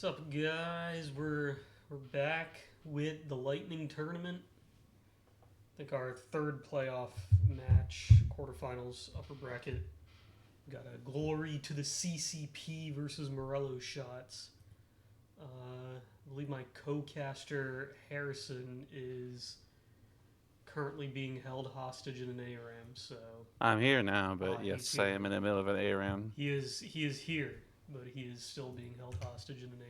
What's up, guys? We're back with the Lightning tournament. I think our third playoff match, quarterfinals, upper bracket. Got a glory to the CCP versus Morello shots. I believe my co-caster Harrison is currently being held hostage in an ARM. So I'm here now, but he's yes, I here. am in the middle of an A round. He is here, but he is still being held hostage in an ARM.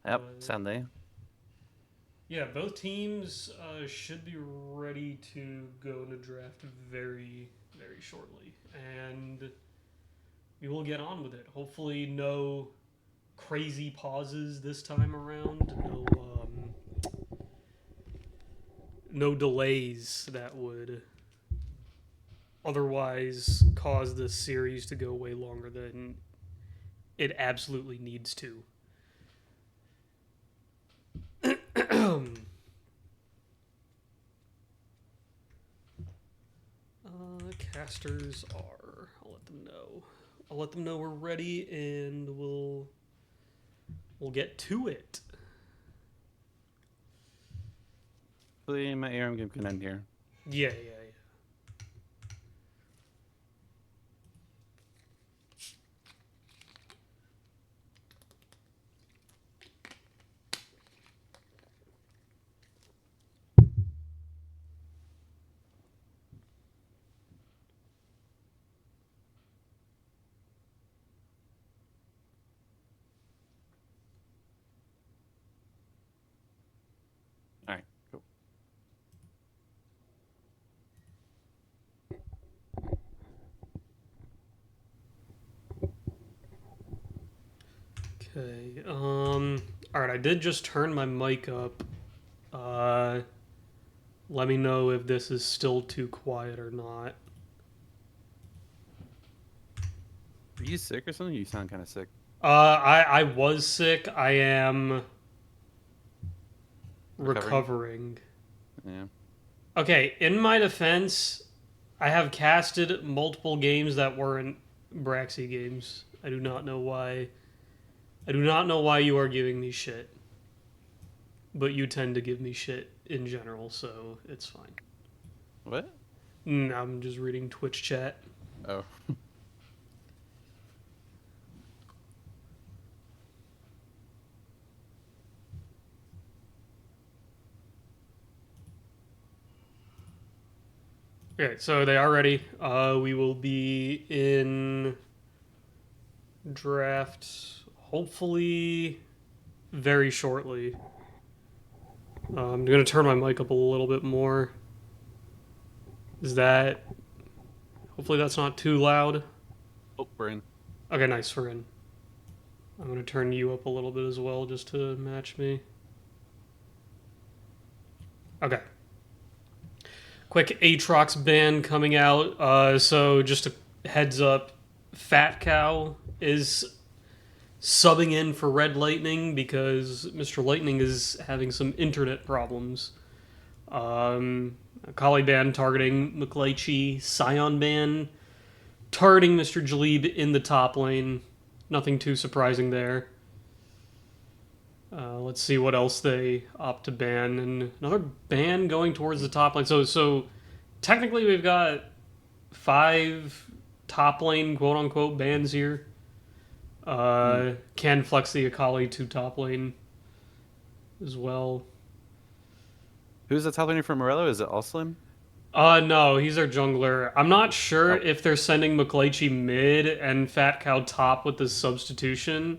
Yep, Sunday. Yeah, both teams should be ready to go into draft very, very shortly. And we will get on with it. Hopefully, no crazy pauses this time around. No delays that would otherwise cause this series to go way longer than it absolutely needs to. Casters are. I'll let them know. I'll let them know we're ready, and we'll get to it. Hopefully, my ARM game can end here. Yeah. All right, cool. Okay. All right. I did just turn my mic up. Let me know if this is still too quiet or not. Are you sick or something? You sound kind of sick. I was sick. I am Recovering? recovering. Yeah. Okay. In my defense, I have casted multiple games that weren't Braxy games. I do not know why. I do not know why you are giving me shit. But you tend to give me shit in general, so it's fine. What? I'm just reading Twitch chat. Oh. Okay, so they are ready. We will be in draft hopefully very shortly. I'm going to turn my mic up a little bit more. Is that... Hopefully that's not too loud. Oh, we're in. Okay, nice, we're in. I'm going to turn you up a little bit as well just to match me. Okay. Quick Aatrox ban coming out. So just a heads up, Fat Cow is subbing in for Red Lightning because Mr. Lightning is having some internet problems. Kali ban targeting McLeichi, Scion ban targeting Mr. Jaleb in the top lane. Nothing too surprising there. Let's see what else they opt to ban. And another ban going towards the top lane. So technically we've got 5 top lane quote-unquote bans here. Can flex the Akali to top lane as well. Who's the top laner for Morello? Is it Allslim? No, he's our jungler. I'm not sure if they're sending McLeichi mid and Fat Cow top with the substitution.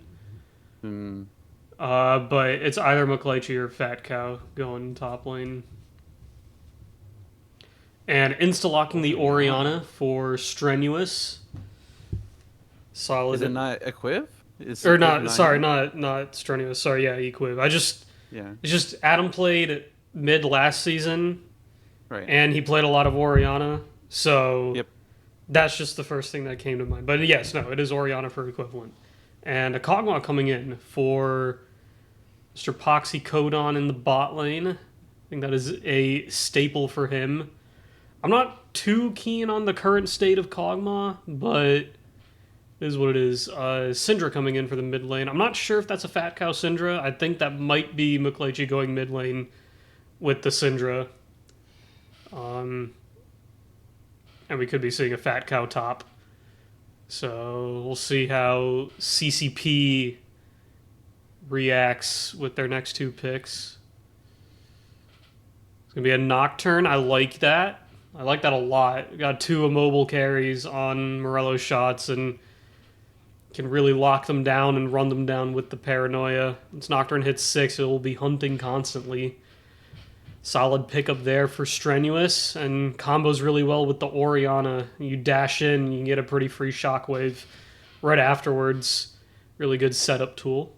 But it's either McLeichi or Fat Cow going top lane. And insta-locking the Orianna for Strenuous. Solid. Is it not Equiv? Or not, sorry, not Strenuous. Sorry, yeah, Equiv. Yeah. It's just Adam played mid last season. Right. And he played a lot of Orianna. So Yep. That's just the first thing that came to mind. But yes, no, it is Orianna for equivalent. And a Kog'Maw coming in for Mr. Poxy Codon in the bot lane. I think that is a staple for him. I'm not too keen on the current state of Kog'Maw, but is what it is. Syndra coming in for the mid lane. I'm not sure if that's a Fat Cow Syndra. I think that might be Muklechi going mid lane with the Syndra. And we could be seeing a Fat Cow top. So we'll see how CCP reacts with their next two picks. It's going to be a Nocturne. I like that. I like that a lot. Got two immobile carries on Morello's shots and can really lock them down and run them down with the Paranoia. Once Nocturne hits 6, it will be hunting constantly. Solid pickup there for Strenuous, and combos really well with the Orianna. You dash in, you can get a pretty free Shockwave right afterwards. Really good setup tool.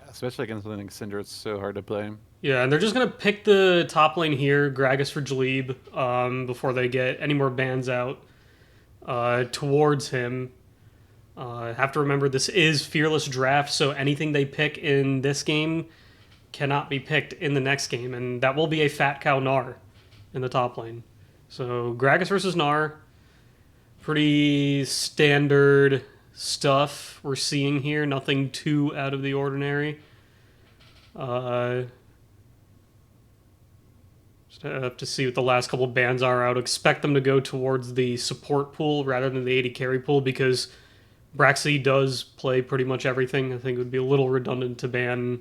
Especially against something like Syndra, it's so hard to play. Yeah, and they're just going to pick the top lane here, Gragas for Jaleeb, before they get any more bans out towards him. Have to remember this is Fearless Draft, so anything they pick in this game cannot be picked in the next game, and that will be a Fat Cow Gnar in the top lane. So Gragas versus Gnar, pretty standard stuff we're seeing here, nothing too out of the ordinary. Just have to see what the last couple bans are. I would expect them to go towards the support pool rather than the AD carry pool, because Braxy does play pretty much everything. I think it would be a little redundant to ban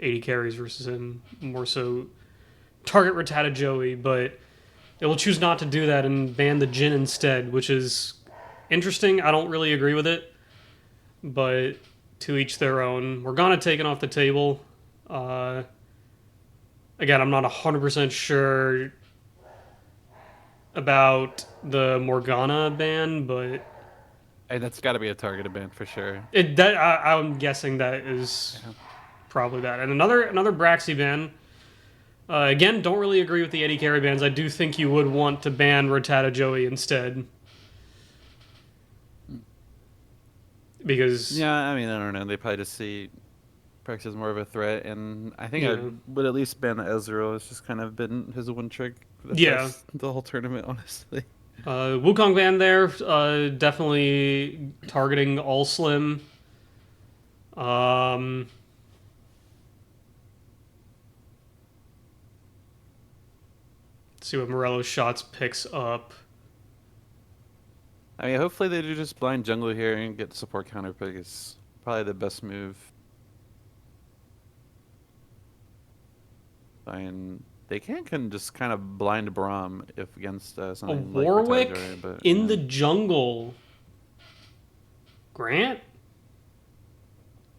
80 carries versus him, more so target Rattata Joey, but they will choose not to do that and ban the Jhin instead, which is interesting. I don't really agree with it, but to each their own. Morgana taken off the table. Again, I'm not 100% sure about the Morgana ban, but And that's got to be a targeted ban for sure. I'm guessing that is probably that. And another Braxy ban. Again, don't really agree with the Eddie carry bans. I do think you would want to ban Rattata Joey instead. Because... Yeah, I mean, I don't know. They probably just see Prex as more of a threat, and I think I would at least ban Ezreal. It's just kind of been his one trick for the whole tournament, honestly. Wukong ban there, definitely targeting all Slim. Let's see what Morello's shots picks up. I mean, hopefully they do just blind jungle here and get the support counter pick. It's probably the best move. And they can just kind of blind Braum if against something like Warwick but, in the jungle. Grant?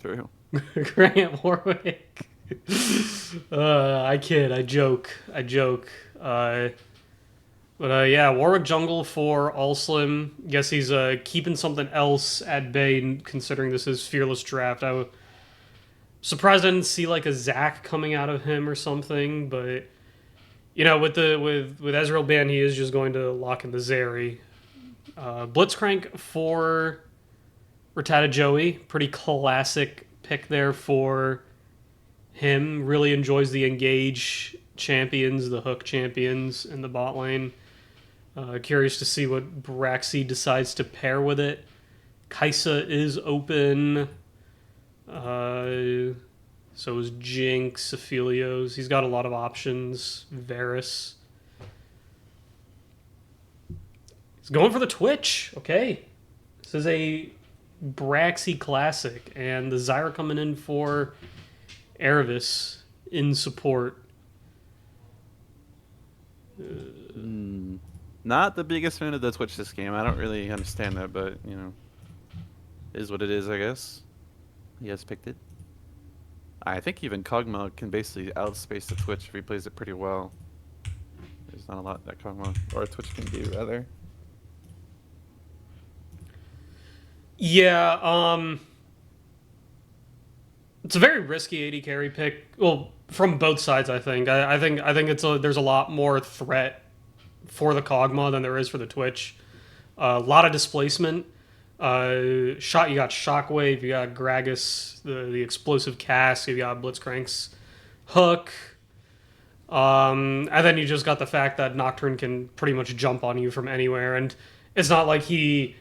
True. Grant Warwick. I kid. I joke. But yeah, Warwick jungle for All Slim. Guess he's keeping something else at bay, considering this is Fearless Draft. I was surprised I didn't see like a Zac coming out of him or something, but you know, with Ezreal ban, he is just going to lock in the Zeri. Blitzcrank for Rattata Joey, pretty classic pick there for him. Really enjoys the engage champions, the hook champions in the bot lane. Curious to see what Braxy decides to pair with it. Kaisa is open. So is Jinx, Aphelios. He's got a lot of options. Varus. He's going for the Twitch. Okay. This is a Braxy classic. And the Zyra coming in for Erevis in support. Not the biggest fan of the Twitch this game. I don't really understand that, but, you know, is what it is, I guess. He has picked it. I think even Kog'Maw can basically outspace the Twitch if he plays it pretty well. There's not a lot that Kog'Maw or Twitch can do, rather. Yeah, it's a very risky AD carry pick. Well, from both sides, I think. I think there's a lot more threat for the Kog'Maw than there is for the Twitch. A lot of displacement. You got Shockwave, you got Gragas, the explosive cast, you got Blitzcrank's hook, and then you just got the fact that Nocturne can pretty much jump on you from anywhere, and it's not like he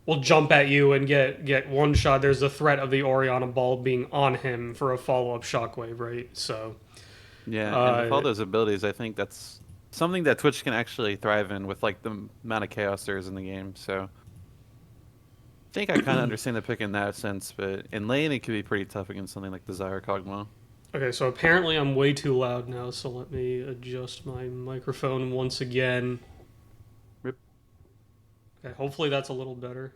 will jump at you and get one shot. There's the threat of the Oriana ball being on him for a follow up shockwave, right? So, Yeah, and with all uh, those abilities, I think that's something that Twitch can actually thrive in with like the amount of chaos there is in the game. So I think I kind of understand the pick in that sense, but in lane it could be pretty tough against something like Desire Kog'Maw. okay, so apparently I'm way too loud now, so let me adjust my microphone once again. Rip. Okay, hopefully that's a little better.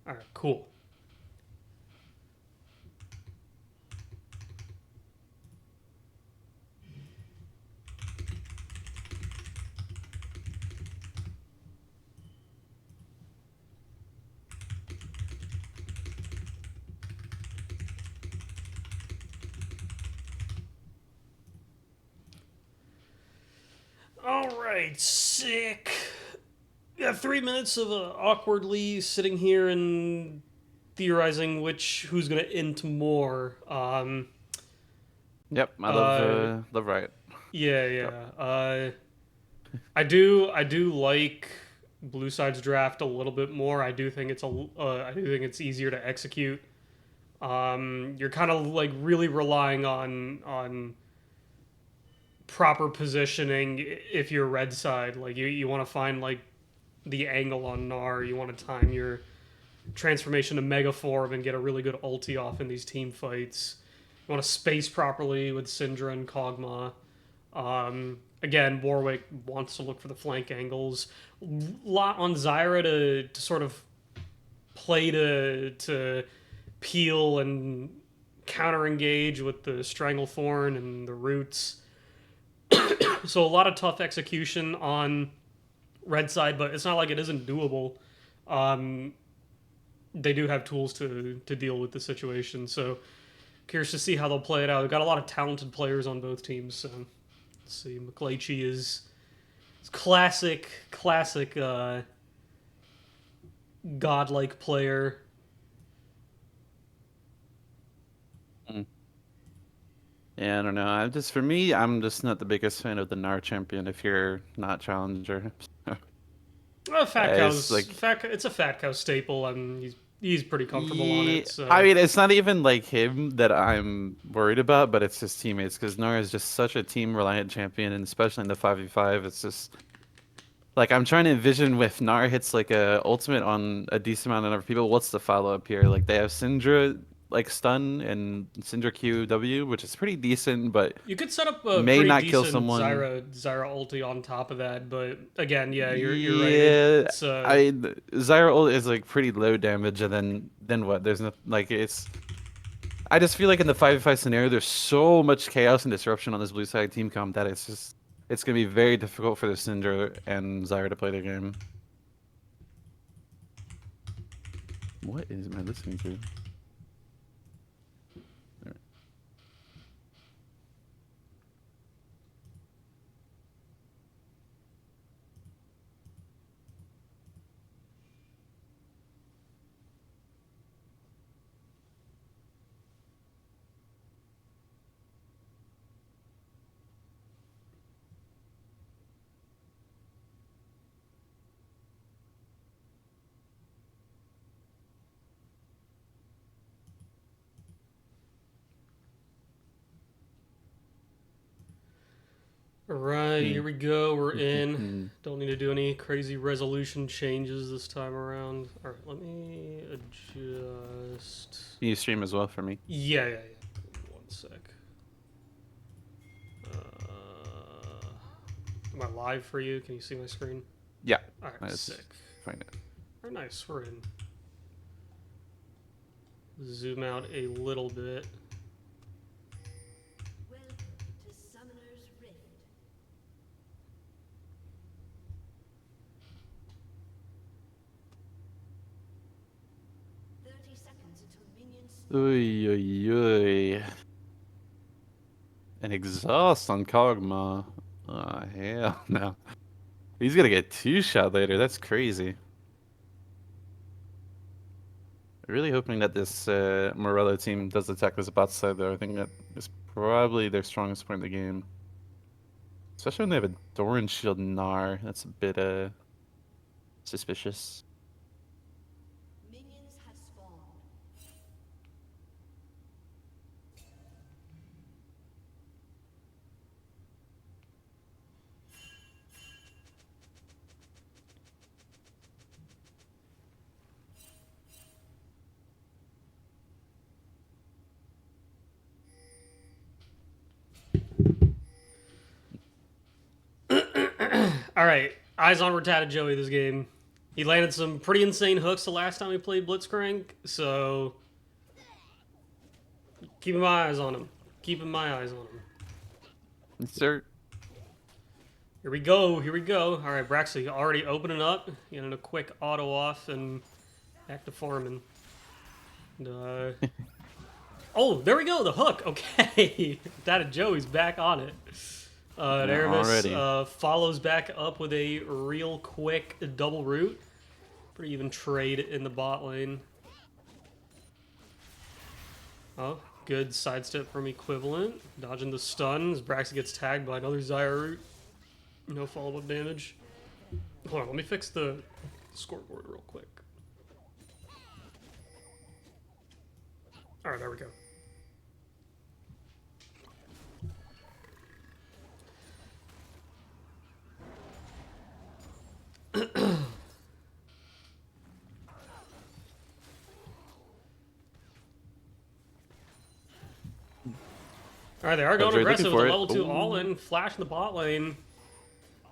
All right, cool. All right, sick. Yeah, 3 minutes of awkwardly sitting here and theorizing who's gonna int more. Yep, I Uh, love Riot. yeah, Go. yeah. I do like Blue Side's draft a little bit more. I do think I do think it's easier to execute. You're kind of like really relying on proper positioning if you're red side. Like you want to find like the angle on Gnar. You want to time your transformation to Mega Form and get a really good ulti off in these team fights. You want to space properly with Syndra and Kog'Maw. Again, Warwick wants to look for the flank angles. Lot on Zyra to sort of play to peel and counter engage with the Stranglethorn and the roots. So a lot of tough execution on red side, but it's not like it isn't doable. Um, they do have tools to deal with the situation. So curious to see how they'll play it out. They've got a lot of talented players on both teams. So let's see. McLeachy is classic godlike player. Mm. Yeah, I don't know. For me, I'm just not the biggest fan of the Gnar champion. If you're not challenger, Fat it's cow's like fat. It's a fat cow staple, and he's pretty comfortable on yeah, it. I So mean, it's not even like him that I'm worried about, but it's his teammates because Nora is just such a team reliant champion, and especially in the 5v5, it's just like I'm trying to envision if Nara hits like a ultimate on a decent amount of people, what's the follow up here? Like they have Syndra like stun and Syndra QW, which is pretty decent, but you could set up a may pretty not kill decent someone. Zyra ulti on top of that. But again, yeah, you're right. Yeah, It's Zyra ult is like pretty low damage, and then what? There's no like it's. I just feel like in the 5v5 scenario, there's so much chaos and disruption on this blue side team comp that it's gonna be very difficult for the Syndra and Zyra to play the game. What is am I listening to? right. Hmm. Here we go. We're in. Don't need to do any crazy resolution changes this time around. All right, let me adjust. Can you stream as well for me? Yeah, yeah, yeah. One sec. Uh, am I live for you? Can you see my screen? Yeah. All right, Let's sick. find it. Very nice. We're in. Zoom out a little bit. Welcome to Summoner's Rift. 30 seconds until minions Oy, oy, oy. An exhaust on Kog'Maw. Oh, hell no. He's gonna get two-shot later. That's crazy. Really hoping that this Morello team does attack this bot side, though. I think that is probably their strongest point in the game. Especially when they have a Doran Shield Gnar. That's a bit suspicious. Minions have spawned. All right, eyes on Rattata Joey this game. He landed some pretty insane hooks the last time we played Blitzcrank, so keeping my eyes on him. Keeping my eyes on him. Sir. Here we go. Here we go. All right, Braxley already opening up, getting a quick auto off and back to farming. And, oh, there we go. The hook. Okay, Rattata Joey's back on it. And Yeah, already. Aramis follows back up with a real quick double root. Pretty even trade in the bot lane. Oh, good sidestep from Equivalent. Dodging the stuns. Braxton gets tagged by another Zyra root. No follow-up damage. Hold on, let me fix the scoreboard real quick. Alright, there we go. Alright, they are going Really aggressive looking with a for it. level 2 Ooh. all-in. Flash in the bot lane.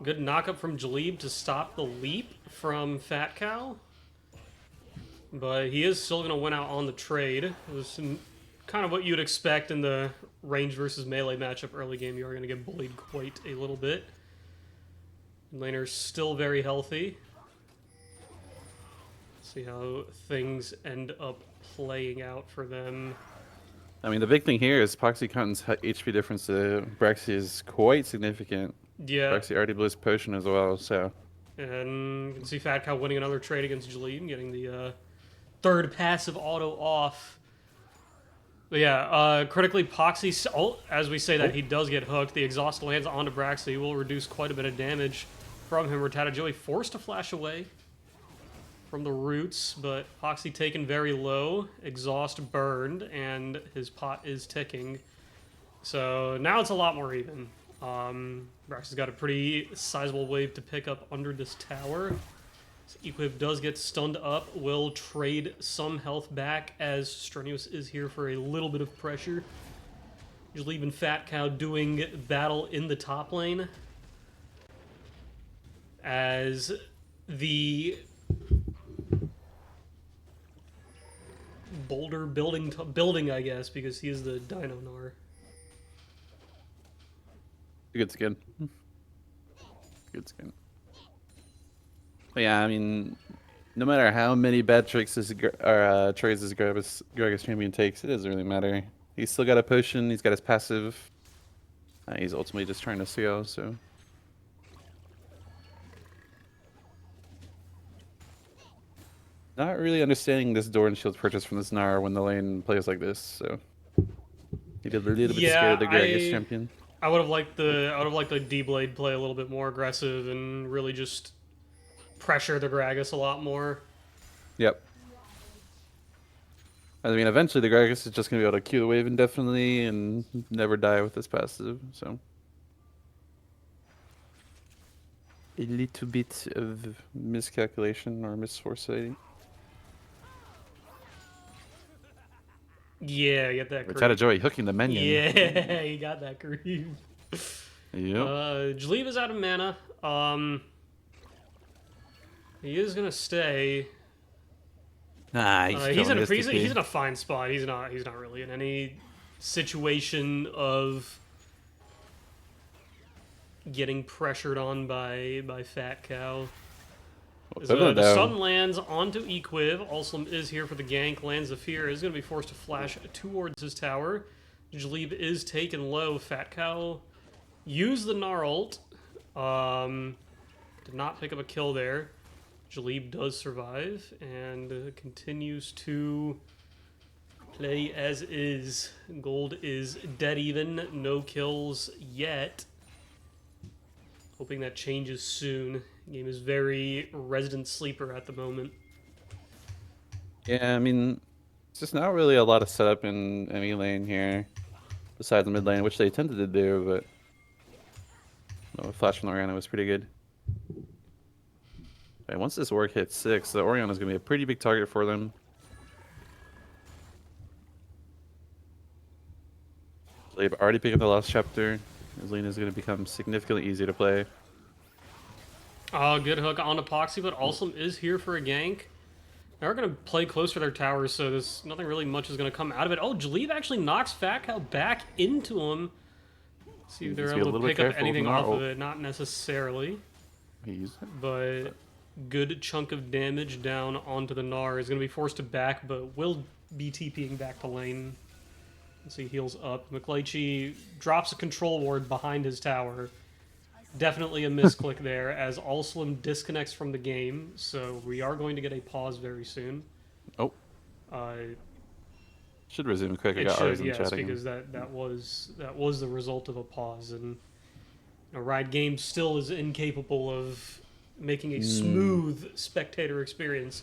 Good knock-up from Jalib to stop the leap from Fat Cow. But he is still going to win out on the trade. It was kind of what you'd expect in the range versus melee matchup early game. You are going to get bullied quite a little bit. Laner's still very healthy. See how things end up playing out for them. I mean, the big thing here is PoxyCon's HP difference to Braxy is quite significant. Yeah, Braxy already blew his potion as well, so. and you can see Fat Cow winning another trade against Jalid and getting the third passive auto off. But yeah, critically Poxy, as we say that, he does get hooked. The exhaust lands onto Braxy, will reduce quite a bit of damage from him. Rattata Joey forced to flash away from the roots, but Poxy taken very low, exhaust burned, and his pot is ticking. So now it's a lot more even. Braxy's got a pretty sizable wave to pick up under this tower. So Equip does get stunned up, will trade some health back as Strenuous is here for a little bit of pressure. Just leaving Fat Cow doing battle in the top lane. As the boulder building, I guess, because he is the Dino Gnar. Good skin. Good skin. But yeah, I mean, no matter how many bad tricks trades this Gragas champion takes, it doesn't really matter. He's still got a potion, he's got his passive. He's ultimately just trying to CL, so. Not really understanding this Doran Shield purchase from this Gnar when the lane plays like this, so. He did a little bit scared of the Gragas champion. I would have liked the D-Blade play a little bit more aggressive and really just pressure the Gragas a lot more. Yep. I mean, eventually the Gragas is just going to be able to Q the wave indefinitely and never die with this passive, so. A little bit of miscalculation or misforesighting. Yeah, you got that creep. Rattata Joey hooking the minion. Yeah, you got that creep. Yep. Jalib is out of mana. He is gonna stay. Nah, He's in a fine spot. He's not really in any situation of getting pressured on by Fat Cow. The stun lands onto Equiv. Alslam is here for the gank. Lands the fear. Is going to be forced to flash towards his tower. Jalib is taken low. Fat Cow used the Gnar ult. Did not pick up a kill there. Jalib does survive and continues to play as is. Gold is dead even. No kills yet. Hoping that changes soon. Game is very resident sleeper at the moment. Yeah, I mean, it's just not really a lot of setup in any lane here, besides the mid lane, which they attempted to do, but no, Flash from the Oriana was pretty good. Okay, once this work hits 6, the Oriana is going to be a pretty big target for them. They've already picked up the last chapter. His lane is going to become significantly easier to play. Oh, good hook on Epoxy, but Alsum is here for a gank. They're going to play close for their towers, so there's nothing really much is going to come out of it. Oh, Jaleeb actually knocks Fat Cow back into him. See if they're able to pick up anything off of it. Not necessarily. But good chunk of damage down onto the Gnar. Is going to be forced to back, but will be TPing back to lane. Let's see, heals up. McLeichie drops a control ward behind his tower. Definitely a misclick there as Alslim disconnects from the game, so we are going to get a pause very soon. Oh. Should resume quick. I it got should, ours in yes, chatting. because that was the result of a pause, and Riot Games still is incapable of making a smooth spectator experience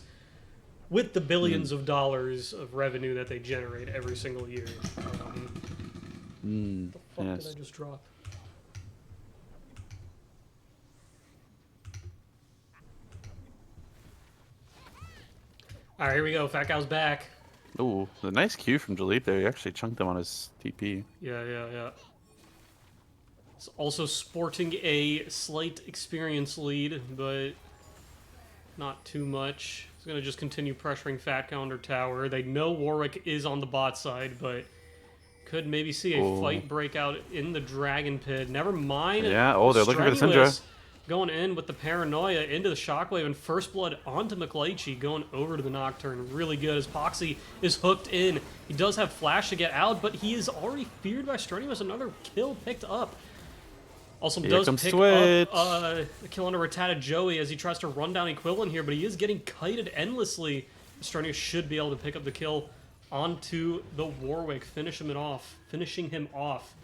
with the billions of dollars of revenue that they generate every single year. The fuck Yes. did I just drop? Alright, here we go. Fat Cow's back. Oh, the nice Q from Jalip there. He actually chunked him on his TP. Yeah. It's also sporting a slight experience lead, but not too much. He's going to just continue pressuring Fat Cow under tower. They know Warwick is on the bot side, but could maybe see a fight break out in the Dragon Pit. Never mind. Yeah, they're looking for the Strenuous Syndra. Going in with the Paranoia into the Shockwave and First Blood onto McLeichie, going over to the Nocturne. Really good as Poxy is hooked in. He does have Flash to get out, but he is already feared by Strenuous. Another kill picked up. Also Here does comes pick Twitch. up a kill under Rattata Joey as he tries to run down Equivalent here, but he is getting kited endlessly. Strenuous should be able to pick up the kill onto the Warwick, finishing him off.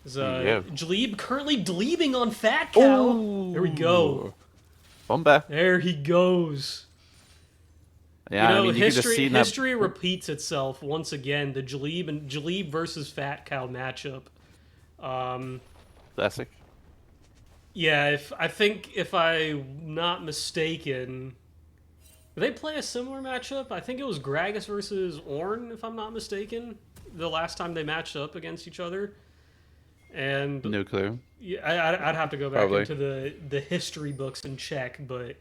Jaleeb currently dleebing on Fat Cow. Ooh. There we go. Bomba. There he goes. Yeah, you know, I mean, you could just see history repeats itself once again. The Jaleeb versus Fat Cow matchup. Classic. Yeah, if I'm not mistaken, did they play a similar matchup? I think it was Gragas versus Ornn, if I'm not mistaken, the last time they matched up against each other. And No clue. Yeah, I'd have to go back into the history books and check, but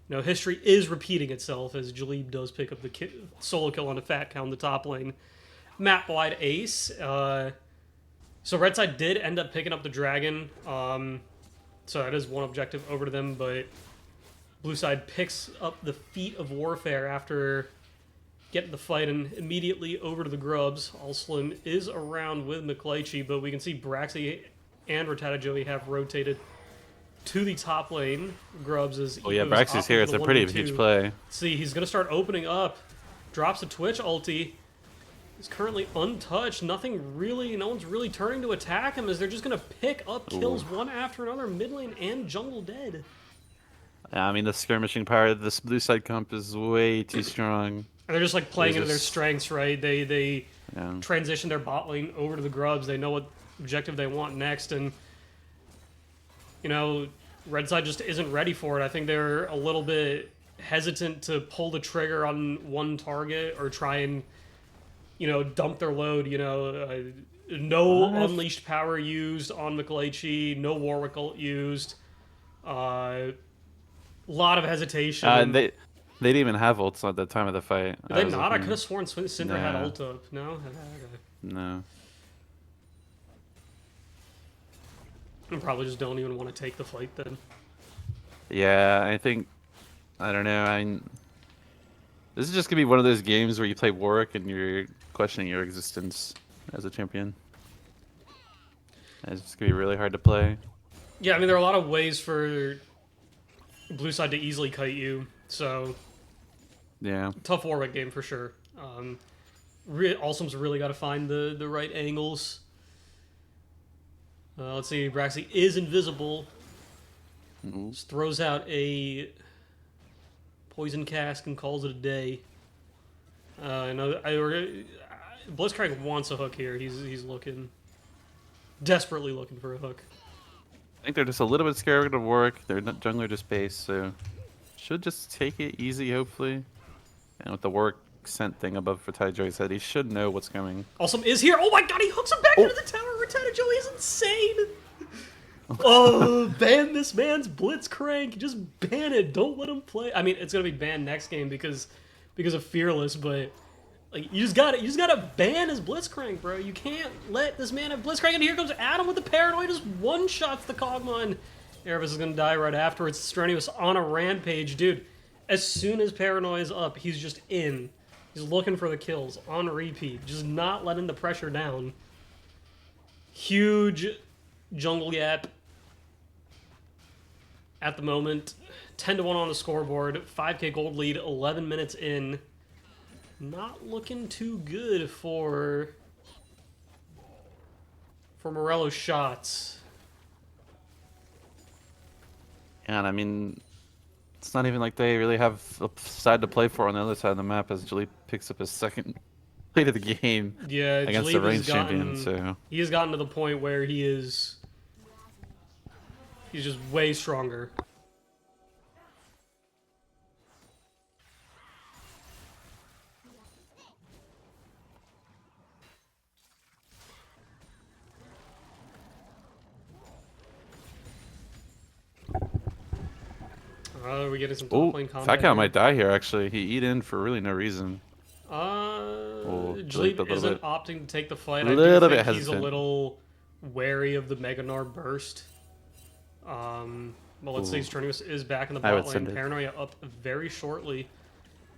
history is repeating itself as Jaleeb does pick up the solo kill on a Fat Cow in the top lane. Map wide ace. So red side did end up picking up the dragon, so that is one objective over to them, but blue side picks up the feat of warfare after getting the fight and immediately over to the Grubs. Alslim is around with McLeichie, but we can see Braxy and Rattata Joey have rotated to the top lane. Grubs is Braxy's here. It's a pretty huge play. See, he's going to start opening up. Drops a Twitch ulti. He's currently untouched. No one's really turning to attack him as they're just going to pick up kills one after another. Mid lane and jungle dead. Yeah, I mean, the skirmishing power of this blue side comp is way too strong. And they're just like playing into their strengths, right? They Yeah. transition their bot lane over to the Grubs. They know what objective they want next, and red side just isn't ready for it. I think they're a little bit hesitant to pull the trigger on one target or try and dump their load. No unleashed power used on McLeichie, no Warwick ult used. A lot of hesitation. They didn't even have ults at the time of the fight. Did they not? I could have sworn Syndra had ult up. No? Okay. No. They probably just don't even want to take the fight then. Yeah, I don't know. This is just gonna be one of those games where you play Warwick and you're questioning your existence as a champion. And it's just gonna be really hard to play. Yeah, I mean, there are a lot of ways for blue side to easily kite you, so Yeah. tough Warwick game for sure. Alsum's really got to find the right angles. Let's see. Braxy is invisible. Mhm. Just throws out a poison cask and calls it a day. I know. Blitzcrank wants a hook here. He's looking desperately looking for a hook. I think they're just a little bit scared of work. They're not jungler just base, so should just take it easy, hopefully. And with the work sent thing above for Joey's head, he should know what's coming. Awesome is here. Oh my god, he hooks him back into the tower. Rattata Joey is insane. Oh, ban this man's Blitzcrank. Just ban it. Don't let him play. I mean, it's gonna be banned next game because of Fearless, but like you just gotta ban his Blitzcrank, bro. You can't let this man have Blitzcrank. And here comes Adam with the Paranoid. Just one shots the Cogmon. Erebus is gonna die right afterwards. Strenuous on a rampage, dude. As soon as Paranoid is up, he's just in. He's looking for the kills on repeat, just not letting the pressure down. Huge jungle gap at the moment. 10-1 on the scoreboard. 5k gold lead, 11 minutes in. Not looking too good for Morello's shots. And I mean, it's not even like they really have a side to play for on the other side of the map as Jalip picks up his second plate of the game against the ranged champion. So he has gotten to the point where he's just way stronger. We're getting some top lane combat. Fat Cow might die here, actually. He eat in for really no reason. Jalip isn't opting to take the fight. A little bit I do think he's a hesitant. little wary of the Meganar burst. Well, let's say Strenuous is back in the I would bot lane. send it. Paranoia up very shortly.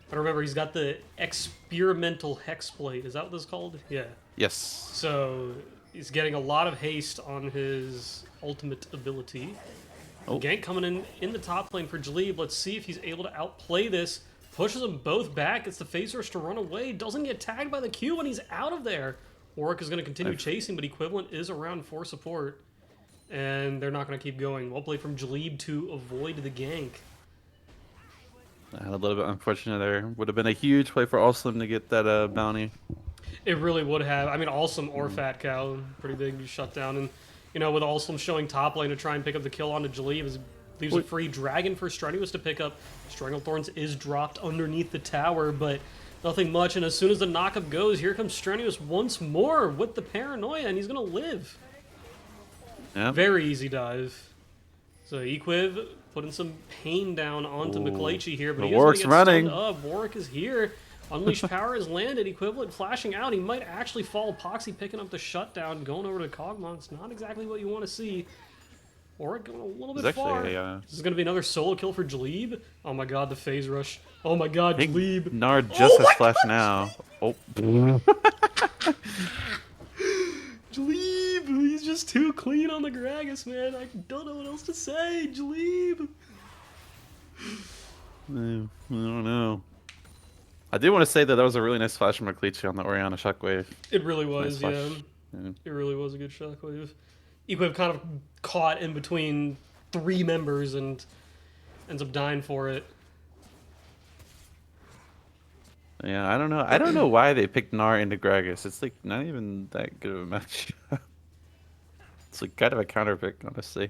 But remember, he's got the experimental Hexblade. Is that what this is called? Yeah. Yes. So he's getting a lot of haste on his ultimate ability. Oh. Gank coming in the top lane for Jalib. Let's see if he's able to outplay this. Pushes them both back. Gets the phase rush to run away. Doesn't get tagged by the Q, and he's out of there. Warwick is going to continue chasing, but Equivalent is around for support. And they're not going to keep going. Well played from Jalib to avoid the gank. A little bit unfortunate there. Would have been a huge play for Alslim to get that bounty. It really would have. I mean, Awesome or Fat Cow. Pretty big shutdown. And, you know, with Alslim showing top lane to try and pick up the kill onto Jalib, leaves a free dragon for Strenuous to pick up. Stranglethorns is dropped underneath the tower, but nothing much. And as soon as the knockup goes, here comes Strenuous once more with the Paranoia, and he's going to live. Yeah. Very easy dive. So Equiv putting some pain down onto McLeachy here, but The he is going Warwick's to get running. stunned up. Warwick is here. Unleashed Power is landed. Equivalent flashing out. He might actually fall. Poxy picking up the shutdown, going over to Cogmon. It's not exactly what you want to see. Warwick going a little bit far. This is going to be another solo kill for Jalib. Oh my god, the phase rush. Oh my god, I think Jalib. Nard just has my flash God! now. Oh. Jalib, he's just too clean on the Gragas, man. I don't know what else to say. Jalib. I don't know. I do want to say that was a really nice flash from McLeachy on the Oriana Shockwave. It really was, Nice yeah. flash. Yeah. It really was a good shockwave. Equiv kind of caught in between three members and ends up dying for it. Yeah, I don't know. I don't know why they picked Gnar into Gragas. It's like not even that good of a match. It's like kind of a counter pick, honestly.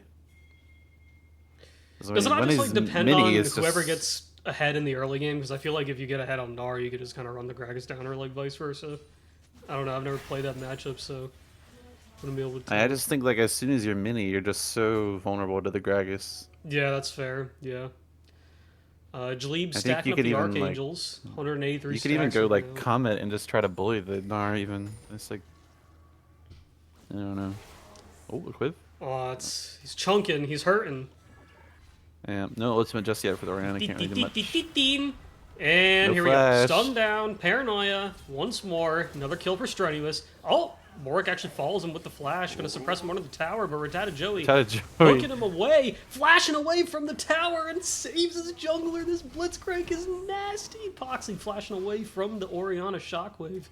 Does it not just like depend on whoever just... gets ahead in the early game? Because I feel like if you get ahead on Gnar, you could just kind of run the Gragas down, or like vice versa. I don't know. I've never played that matchup, so wouldn't be able to. I just think like as soon as you're mini, you're just so vulnerable to the Gragas. Yeah, that's fair. Yeah. Jalib I think stacking you up could the even, Archangels. 183 You could even stacks go right like now. Comet and just try to bully the Gnar even. It's like I don't know. Oh, Equiv? Oh, he's chunking. He's hurting. Yeah, no ultimate just yet for the Oriana. Can't really do much. And No here we flash. go. Stun down. Paranoia. Once more. Another kill for Strenuous. Oh! Warwick actually follows him with the flash. Going to suppress him under the tower, but Rattata Joey hooking him away. Flashing away from the tower and saves his jungler. This Blitzcrank is nasty. Poxy flashing away from the Oriana Shockwave.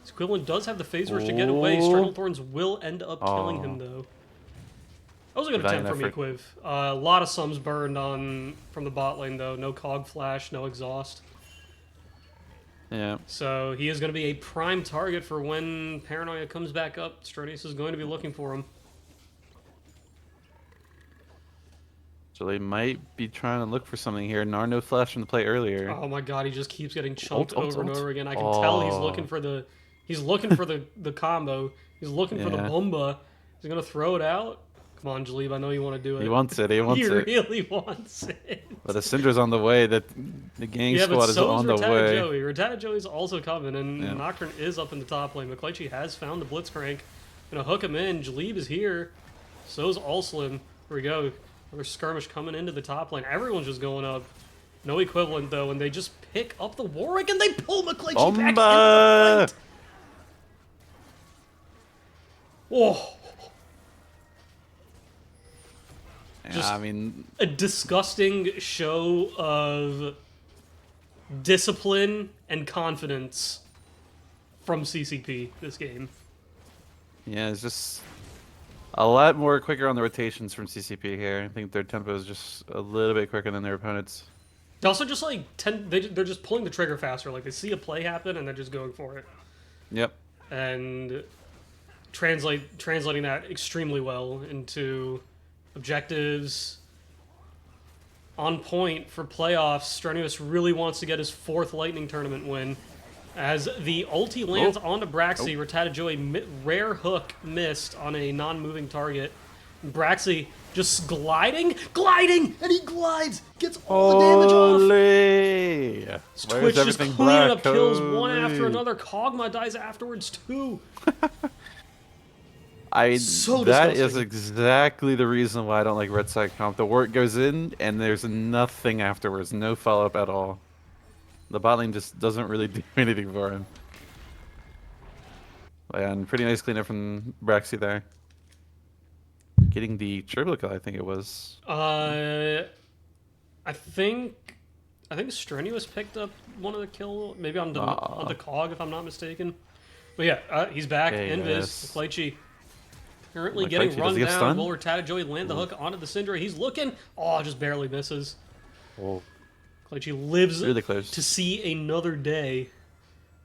His equivalent does have the phase rush to get away. Oh. Stranglethorns will end up killing him, though. That was a good attempt Valiant from effort. Equiv. A lot of sums burned from the bot lane, though. No cog flash, no exhaust. Yeah. So he is going to be a prime target for when Paranoia comes back up. Stronius is going to be looking for him. So they might be trying to look for something here. Narno flash from the play earlier. Oh my god, he just keeps getting chunked Ult, over and ult. over again. I can tell he's Oh. looking for the the combo. He's looking for the Yeah. bomba. He's gonna throw it out. Come on, Jalib, I know you want to do it. He wants it. He wants He it. really wants it. But the Syndra's on the way. That the gang Yeah, squad but is so is on the Rattata way. Joey. Rattata Joey's also coming, and Yeah. Nocturne is up in the top lane. McClatchy has found the Blitzcrank. Gonna hook him in. Jalib is here. So's Allslim. Here we go. Another skirmish coming into the top lane. Everyone's just going up. No equivalent, though, and they just pick up the Warwick, and they pull McClatchy back into Bomba! the fight. Oh, Yeah, Just- I mean, a disgusting show of discipline and confidence from CCP this game. yeah, it's just a lot more quicker on the rotations from CCP here. I think their tempo is just a little bit quicker than their opponents. They also just like they're just pulling the trigger faster. Like they see a play happen and they're just going for it, Yep. and translating that extremely well into objectives on point for playoffs. Strenuous really wants to get his 4th Lightning Tournament win. As the ulti lands onto Braxy, Rattata Joey rare hook missed on a non-moving target. Braxy just gliding, and he glides, gets all the damage off. Holy! Where's Twitch just everything cleaning black? up kills one after Holy. another. Kog'Maw dies afterwards too. So That is disgusting. exactly the reason why I don't like red side comp. The work goes in and there's nothing afterwards, no follow up at all. The bot lane just doesn't really do anything for him. And pretty nice cleanup from Braxy there. Getting the triple kill, I think it was. I think Strenuous picked up one of the kill, maybe on the Cog if I'm not mistaken. But yeah, he's back. Okay, Invis, yes. McClatchy currently McClatchy, getting does run he get down. stunned? Will Rattata Joey land the hook onto the Syndra? He's looking. Oh, just barely misses. Oh, McClatchy lives really close. to see another day.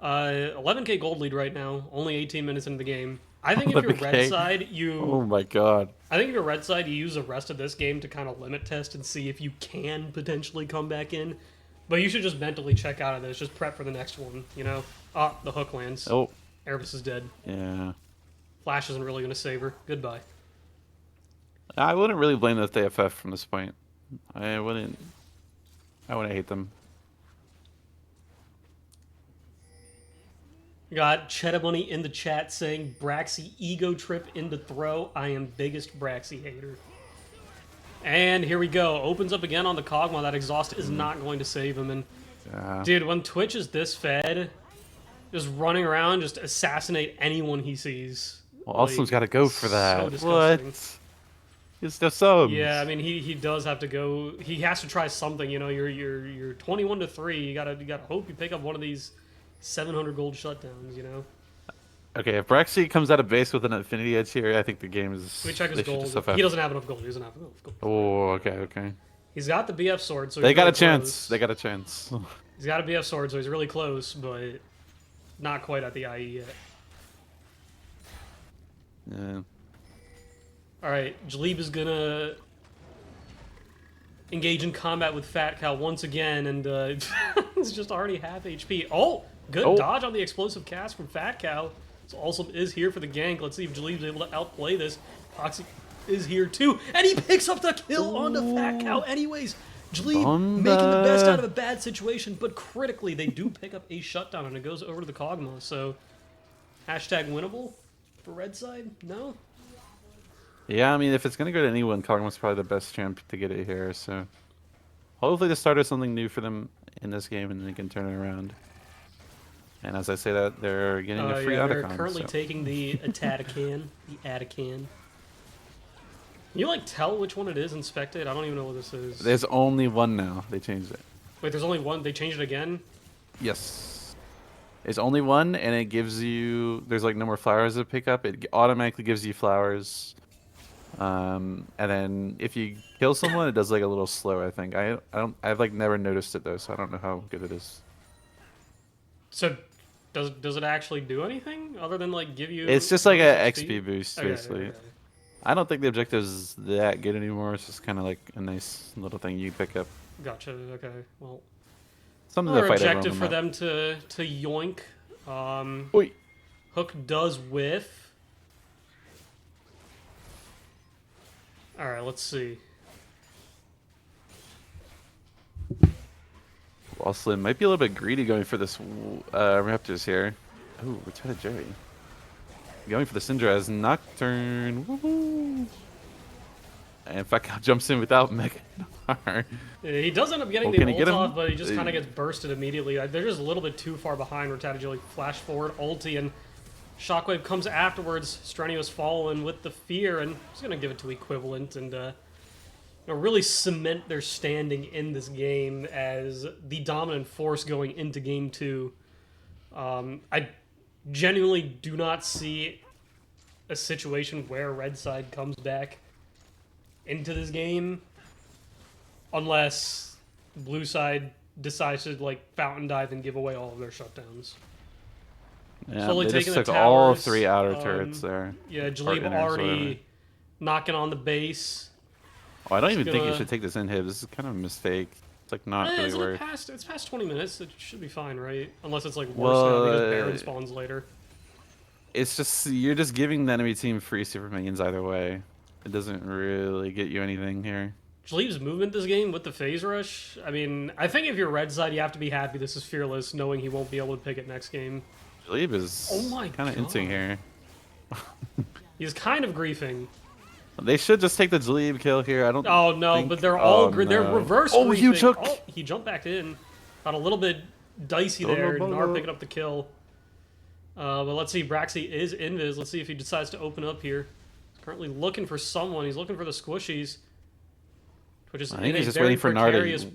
11k gold lead right now. Only 18 minutes into the game. I think if you're 11K? red side, Oh my god. I think if you're red side, you use the rest of this game to kind of limit test and see if you can potentially come back in. But you should just mentally check out of this. Just prep for the next one, you know? Ah, the hook lands. Oh, Erebus is dead. yeah. Flash isn't really going to save her. Goodbye. I wouldn't really blame the TFF from this point. I wouldn't hate them. We got Cheddar Money in the chat saying, Braxy ego trip into throw. I am biggest Braxy hater. And here we go. Opens up again on the Kog'Maw. That exhaust is not going to save him. And Yeah. dude, when Twitch is this fed, just running around, just assassinate anyone he sees. Well, Alstom's got to go for that. So disgusting. What? It's just subs. Yeah, I mean he does have to go. He has to try something. You know, you're 21-3. You gotta hope you pick up one of these 700 gold shutdowns. You know. Okay, if Braxy comes out of base with an Infinity Edge here, I think the game is. Let me check his they should gold. just FF. He doesn't have enough gold. He doesn't have enough gold. Oh, okay. He's got the BF sword, so They he's got a really chance. close. They got a chance. He's got a BF sword, so he's really close, but not quite at the IE yet. Yeah. All right, Jalib is gonna engage in combat with Fat Cow once again, and it's just already half HP. Oh, good Oh. dodge on the explosive cast from Fat Cow. So also is here for the gank. Let's see if Jalib's able to outplay this. Foxy is here too, and he picks up the kill onto Fat Cow anyways. Jalib Bomba. making the best out of a bad situation, but critically they do pick up a shutdown, and it goes over to the Kog'Maw. So hashtag winnable for red side? No? Yeah, I mean, if it's gonna go to anyone, Kog'Maw's probably the best champ to get it here. So hopefully the start is something new for them in this game, and they can turn it around. And as I say that, they're getting a free yeah, they're Otacon, currently so. taking the Atatacan, the Atacan. Can you like tell which one it is in Spectate? I don't even know what this is. There's only one now. They changed it. Wait, there's only one? They changed it again? Yes. It's only one, and it gives you. There's like no more flowers to pick up. It automatically gives you flowers And then if you kill someone, it does like a little slow. I think I've like never noticed it though, so I don't know how good it is. So, does it actually do anything other than like give you? It's just like a bonus XP boost Okay, basically. okay. I don't think the objective is that good anymore. It's just kind of like a nice little thing you pick up. Gotcha. Okay. Well, Something to another fight everyone objective on for the map. them to yoink. Oi. Hook does whiff. All right. Let's see. Well, Slim might be a little bit greedy going for this Raptors here. Ooh, Return of Jerry. Going for the Syndra as Nocturne. Woohoo! And Fakao jumps in without Mega. He does end up getting Oh, the can he ult get him? off, but he just kind of gets bursted immediately. They're just a little bit too far behind. Ratatouille flash forward, ulti, and Shockwave comes afterwards. Strenuous following with the fear, and he's going to give it to Equivalent and really cement their standing in this game as the dominant force going into Game 2. I genuinely do not see a situation where Red Side comes back into this game unless Blue Side decides to like fountain dive and give away all of their shutdowns. Yeah, Slowly they just taking the took all towers, 3 outer turrets there. Yeah, Or Jalib inners, whatever. already knocking on the base. Oh, I don't even think you gonna- should take this inhib. This is kind of a mistake. It's like not really Isn't it worth. past? It's past 20 minutes. It should be fine, right? Unless it's like worse Well, now because Baron spawns later. It's just you're just giving the enemy team free super minions either way. It doesn't really get you anything here. Jalib's movement this game with the phase rush. I mean, I think if you're Red Side, you have to be happy this is Fearless, knowing he won't be able to pick it next game. Jalib is Oh my kind of God. inting here. He's kind of griefing. They should just take the Jalib kill here. I don't. Oh no, think- but they're all oh, they're no. reverse Oh, griefing. huge hook. Oh, he jumped back in. Got a little bit dicey Oh, there. no, no, Nar no. picking up the kill. But let's see. Braxy is invis. Let's see if he decides to open up here. He's currently looking for someone. He's looking for the squishies. Which is I in think a he's just very waiting for Nar to precarious wait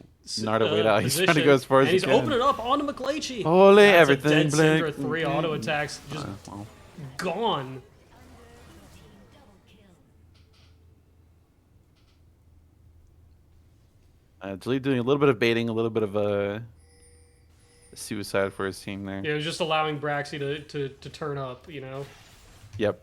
out. He's trying to position. go as far as and he he's can. opening up onto McClatchy. Holy That's everything, a dead Blake. Syndra, 3 auto attacks. Just Well, gone. Jalib doing a little bit of baiting, a little bit of suicide for his team there. Yeah, it was just allowing Braxy to turn up, you know? Yep.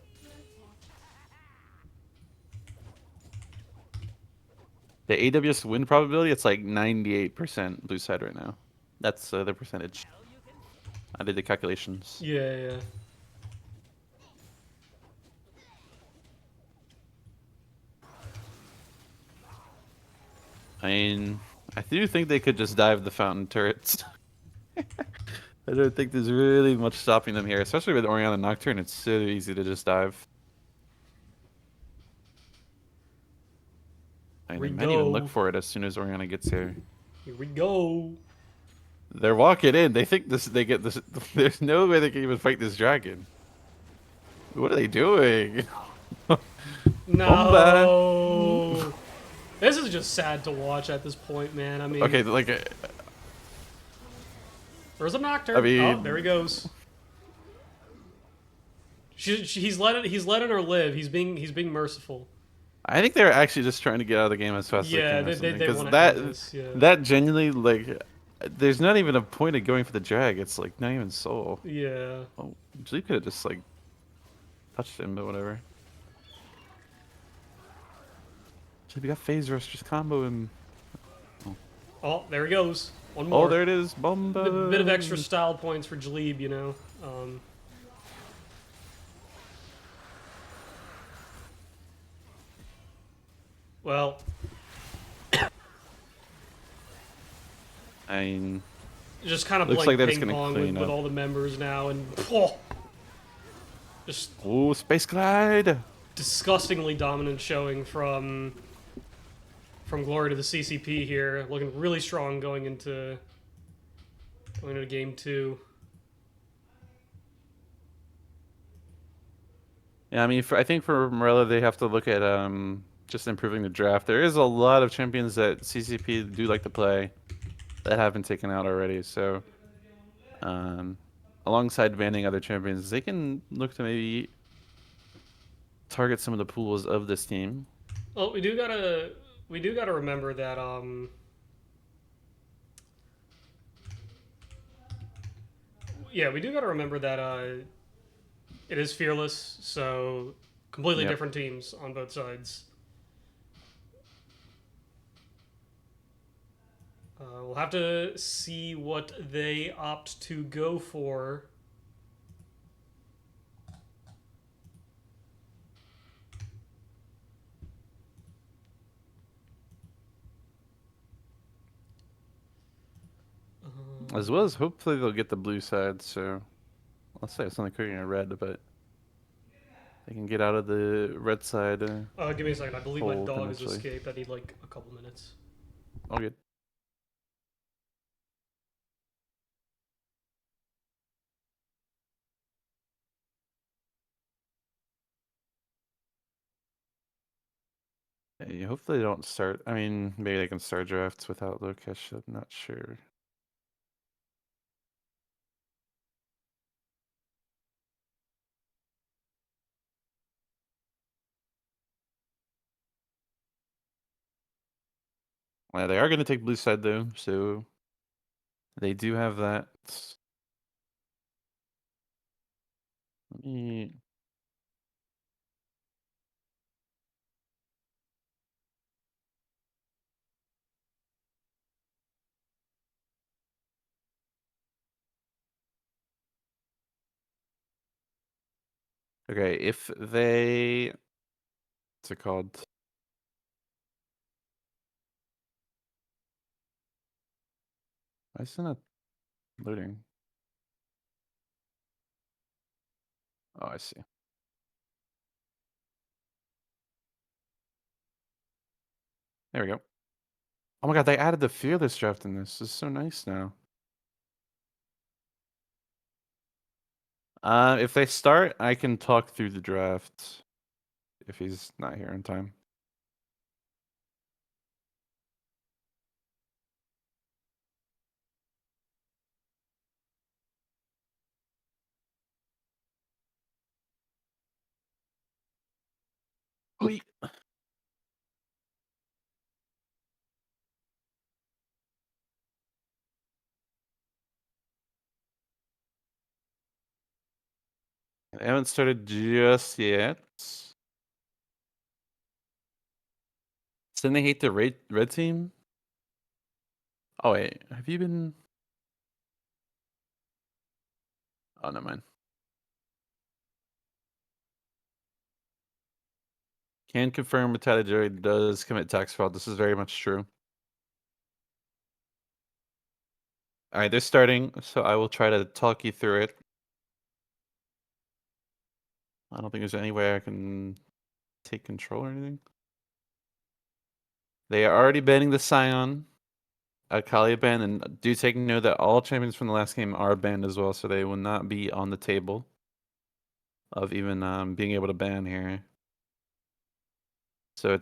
The AWS win probability, it's like 98% blue side right now. That's the percentage. I did the calculations. Yeah. I mean, I do think they could just dive the fountain turrets. I don't think there's really much stopping them here, especially with Oriana Nocturne. It's so easy to just dive. I We might even go. look for it as soon as Oriana gets here. Here we go. They're walking in. They think this. They get this. There's no way they can even fight this dragon. What are they doing? No. This is just sad to watch at this point, man. I mean, Okay, like there's a Nocturne. I mean- Oh, there he goes. He's letting her live. He's being merciful. I think they're actually just trying to get out of the game as fast as Yeah, they can. they Because wanna that end this, yeah. that genuinely like, there's not even a point of going for the drag. It's like not even soul. Yeah. Oh, Jalib could have just like touched him, but whatever. Jalib got phase rush, just combo him. Oh, there he goes. One more. Oh, there it is, Bomba. Bit of extra style points for Jalib, you know. Well, I mean, just kind of Looks like like they're just ping gonna pong clean with up. all the members now, and just oh, Space Glide. disgustingly dominant showing from Glory to the CCP here, looking really strong going into game 2. Yeah, I mean, I think for Morella, they have to look at just improving the draft. There is a lot of champions that CCP do like to play that have been taken out already. So, alongside banning other champions, they can look to maybe target some of the pools of this team. Well, we do gotta remember that yeah, we do gotta remember that it is fearless, so completely Yep. different teams on both sides. We'll have to see what they opt to go for. As well as hopefully they'll get the blue side. So I'll say it's only cooking a red, but they can get out of the red side Give me a second. I believe my hole dog has potentially. escaped. I need like a couple minutes. All good. Hey, hopefully they don't start. I mean, maybe they can start drafts without Lokesh. I'm not sure. Yeah, they are going to take blue side though, so they do have that. Let me. Okay, if they. What's it called? Why is it not loading? Oh, I see. There we go. Oh my god, they added the fearless draft in this. This is so nice now. If they start, I can talk through the draft if he's not here in time. Wait. I haven't started just yet. Didn't they hate the red team? Oh wait, have you been? Oh, never mind. Can confirm Matata Jerry does commit tax fraud. This is very much true. All right, they're starting, so I will try to talk you through it. I don't think there's any way I can take control or anything. They are already banning the Scion, Akalia ban, and do take note that all champions from the last game are banned as well, so they will not be on the table of even being able to ban here. So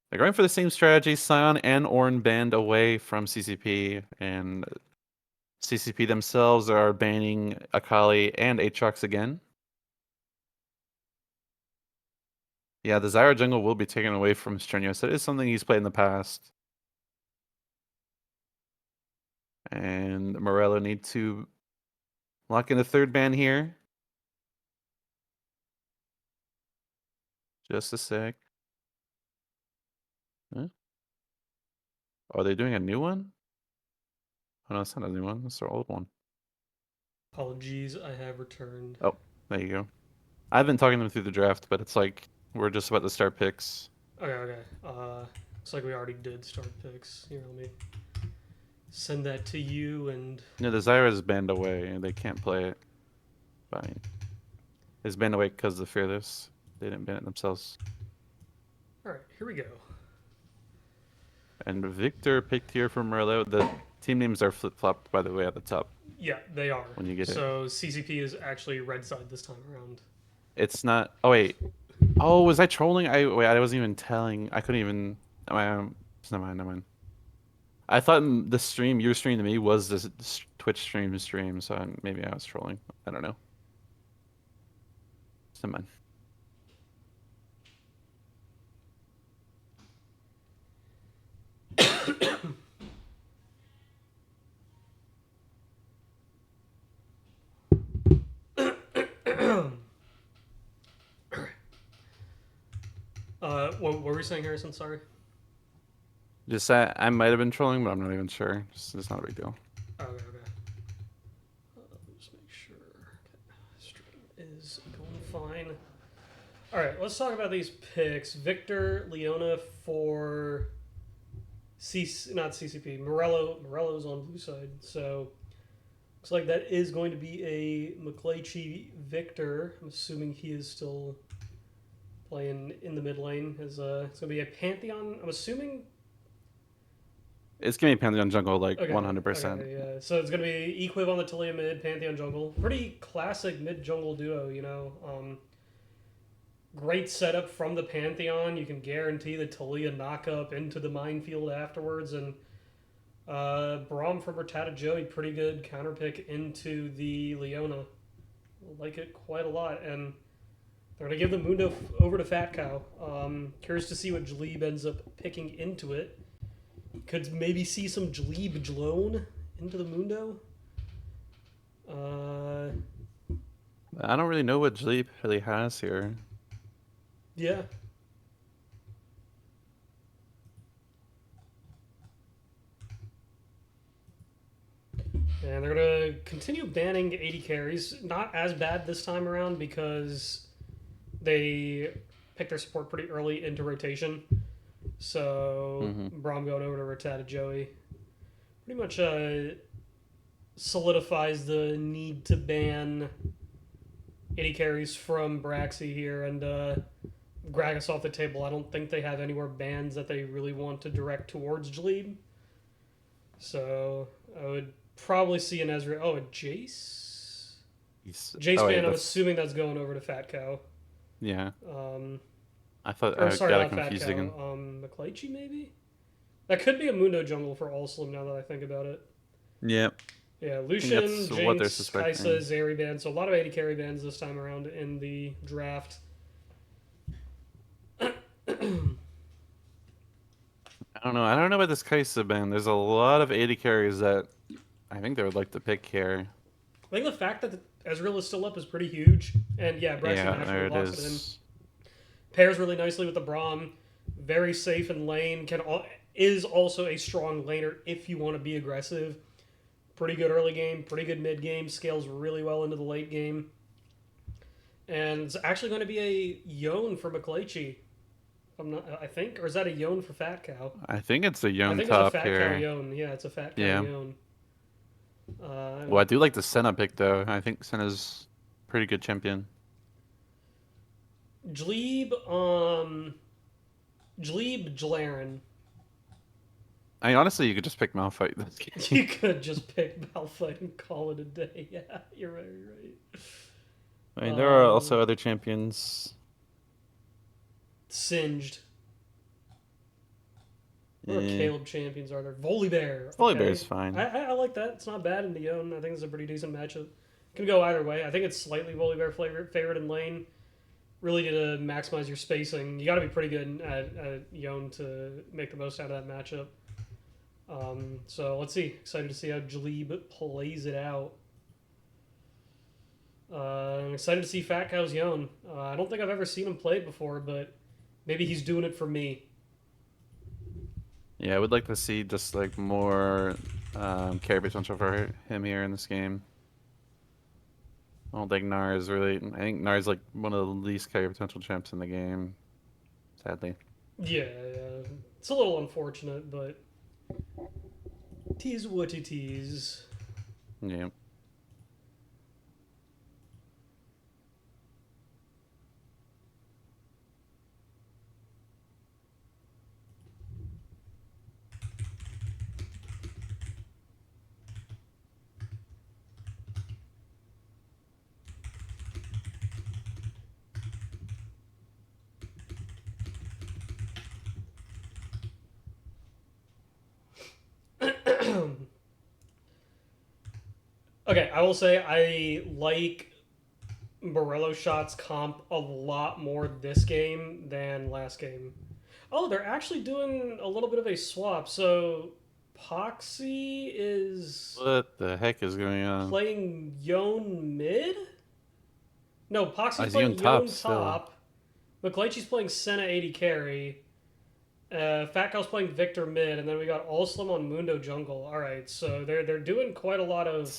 they're going for the same strategy. Scion and Ornn banned away from CCP, and CCP themselves are banning Akali and Aatrox again. Yeah, the Zyra jungle will be taken away from Strenuous. It is something he's played in the past. And Morello need to lock in a third ban here. Just a sec. Huh? Are they doing a new one? Oh no, it's not a new one. It's their old one. Apologies, I have returned. Oh, there you go. I've been talking them through the draft, but it's like we're just about to start picks. Okay. Looks like we already did start picks. Here, let me send that to you and No, the Zyra is banned away and they can't play it. Fine. It's banned away because of Fearless. They didn't ban it themselves. all right, here we go. And Victor picked here from Merlot. The team names are flip flopped, by the way, at the top Yeah, they are. when you get it. So CCP is actually red side this time around. It's not. Oh wait. Oh, was I trolling? I wasn't even telling. I couldn't even. Never mind. Never mind. I thought the stream your stream to me was this Twitch stream, so maybe I was trolling. I don't know. Never mind. What were we saying, Harrison? Sorry. Just I might have been trolling, but I'm not even sure. It's not a big deal. Okay. Just make sure. Okay. Stream is going fine. All right, let's talk about these picks. Victor Leona for not CCP. Morello's on blue side. So looks like that is going to be a McClatchy Victor. I'm assuming he is still playing in the mid lane. It's going to be a Pantheon. I'm assuming. It's gonna be Pantheon jungle like Okay, 100%. Okay, yeah. So it's going to be Equiv on the Talia mid, Pantheon jungle. Pretty classic mid jungle duo, you know. Great setup from the Pantheon. You can guarantee the Talia knock up into the minefield afterwards. And Braum from Rattata Joey, pretty good counter pick into the Leona. Like it quite a lot. And they're going to give the Mundo over to Fat Cow. Curious to see what Jleeb ends up picking into it. Could maybe see some Jleeb Jlone into the Mundo. I don't really know what Jleep really has here. Yeah. And they're going to continue banning 80 carries. Not as bad this time around because they picked their support pretty early into rotation. So Braum going over to Rattata Joey pretty much solidifies the need to ban 80 carries from Braxy here and Gragas off the table. I don't think they have any more bans that they really want to direct towards Jleeb. So I would probably see an Ezra. Oh, a Jace? Jace ban, I'm assuming that's going over to Fat Cow. Yeah. I thought or I sorry, got not it confused Fat Cow. again. McClatchy, maybe? That could be a Mundo jungle for all Slim now that I think about it. Yep. Yeah, Lucian, that's what they're Jinx, suspecting. Kaisa, Zeri ban. So a lot of 80 carry bans this time around in the draft. I don't know. I don't know about this Kaisa ban. There's a lot of 80 carries that I think they would like to pick here. I think the fact that Ezreal is still up is pretty huge. And yeah, Braxton Yeah, naturally there it locks it in. is. Pairs really nicely with the Braum. Very safe in lane. Is also a strong laner if you want to be aggressive. Pretty good early game, pretty good mid game. Scales really well into the late game. And it's actually going to be a Yone for McClatchy. I think, or is that a Yone for Fat Cow? I think it's a I young think top it's a Fat here. Cow Yone. Yeah, it's a Fat Cow Yeah. Yone. Well, I do like the Senna pick though. I think Senna's pretty good champion. Jleeb, Jlaren. I mean, honestly, you could just pick Malphite this game. You could just pick Malphite and call it a day. Yeah, you're very right. I mean, there are also other champions. Singed. What other Caleb champions are there? Volibear. Volibear's fine. I like that. It's not bad in the Yone. I think it's a pretty decent matchup. Can go either way. I think it's slightly Volibear favorite in lane. Really to maximize your spacing. You got to be pretty good at Yone to make the most out of that matchup. So let's see. Excited to see how Jleeb plays it out. I'm excited to see Fat Cow's Yone. I don't think I've ever seen him play before, but maybe he's doing it for me. Yeah, I would like to see just like more carry potential for him here in this game. I don't think Gnar is really. I think Gnar is like one of the least carry potential champs in the game, sadly. Yeah. It's a little unfortunate, but it is what it is. Yeah. Okay, I will say I like Morello Shot's comp a lot more this game than last game. Oh, they're actually doing a little bit of a swap. So Poxy is What the heck is going on? playing Yone mid? No, Poxy's he's playing Yone top Yone still. top. McLeich's playing Senna 80 carry. Fat Cow's playing Victor mid, and then we got Allslim on Mundo jungle. All right, so they're doing quite a lot of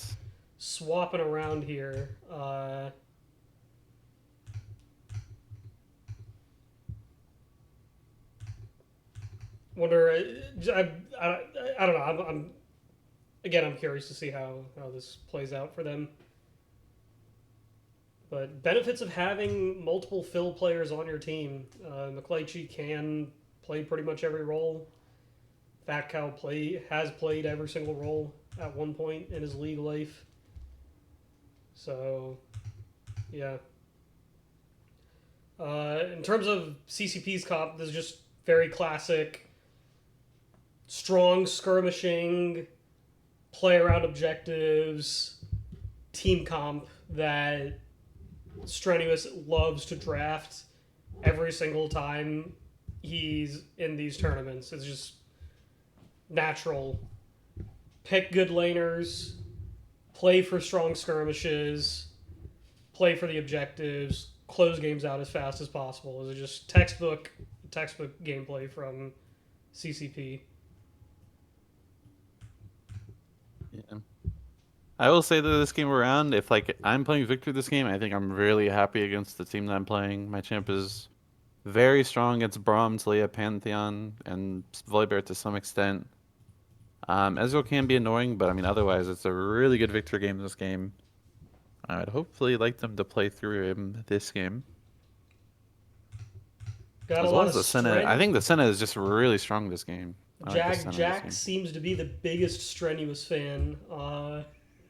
swapping around here. Wonder, I don't know. I'm curious to see how this plays out for them. But benefits of having multiple fill players on your team. McLeichi can play pretty much every role. Fat Cow has played every single role at one point in his league life. So, yeah. In terms of CCP's comp, this is just very classic, strong skirmishing, play around objectives, team comp that Strenuous loves to draft every single time he's in these tournaments. It's just natural. Pick good laners, play for strong skirmishes, play for the objectives, close games out as fast as possible. It's just textbook gameplay from CCP. Yeah. I will say that this game around, if like I'm playing Victor this game, I think I'm really happy against the team that I'm playing. My champ is very strong against Brahms, Leia, Pantheon, and Volibear to some extent. Ezreal can be annoying, but I mean otherwise it's a really good Victor game this game. I'd hopefully like them to play through him this game. Got As a well lot as of the Senna. strength. I think the Senna is just really strong this game. I like the Senna this Jack game. seems to be the biggest Strenuous fan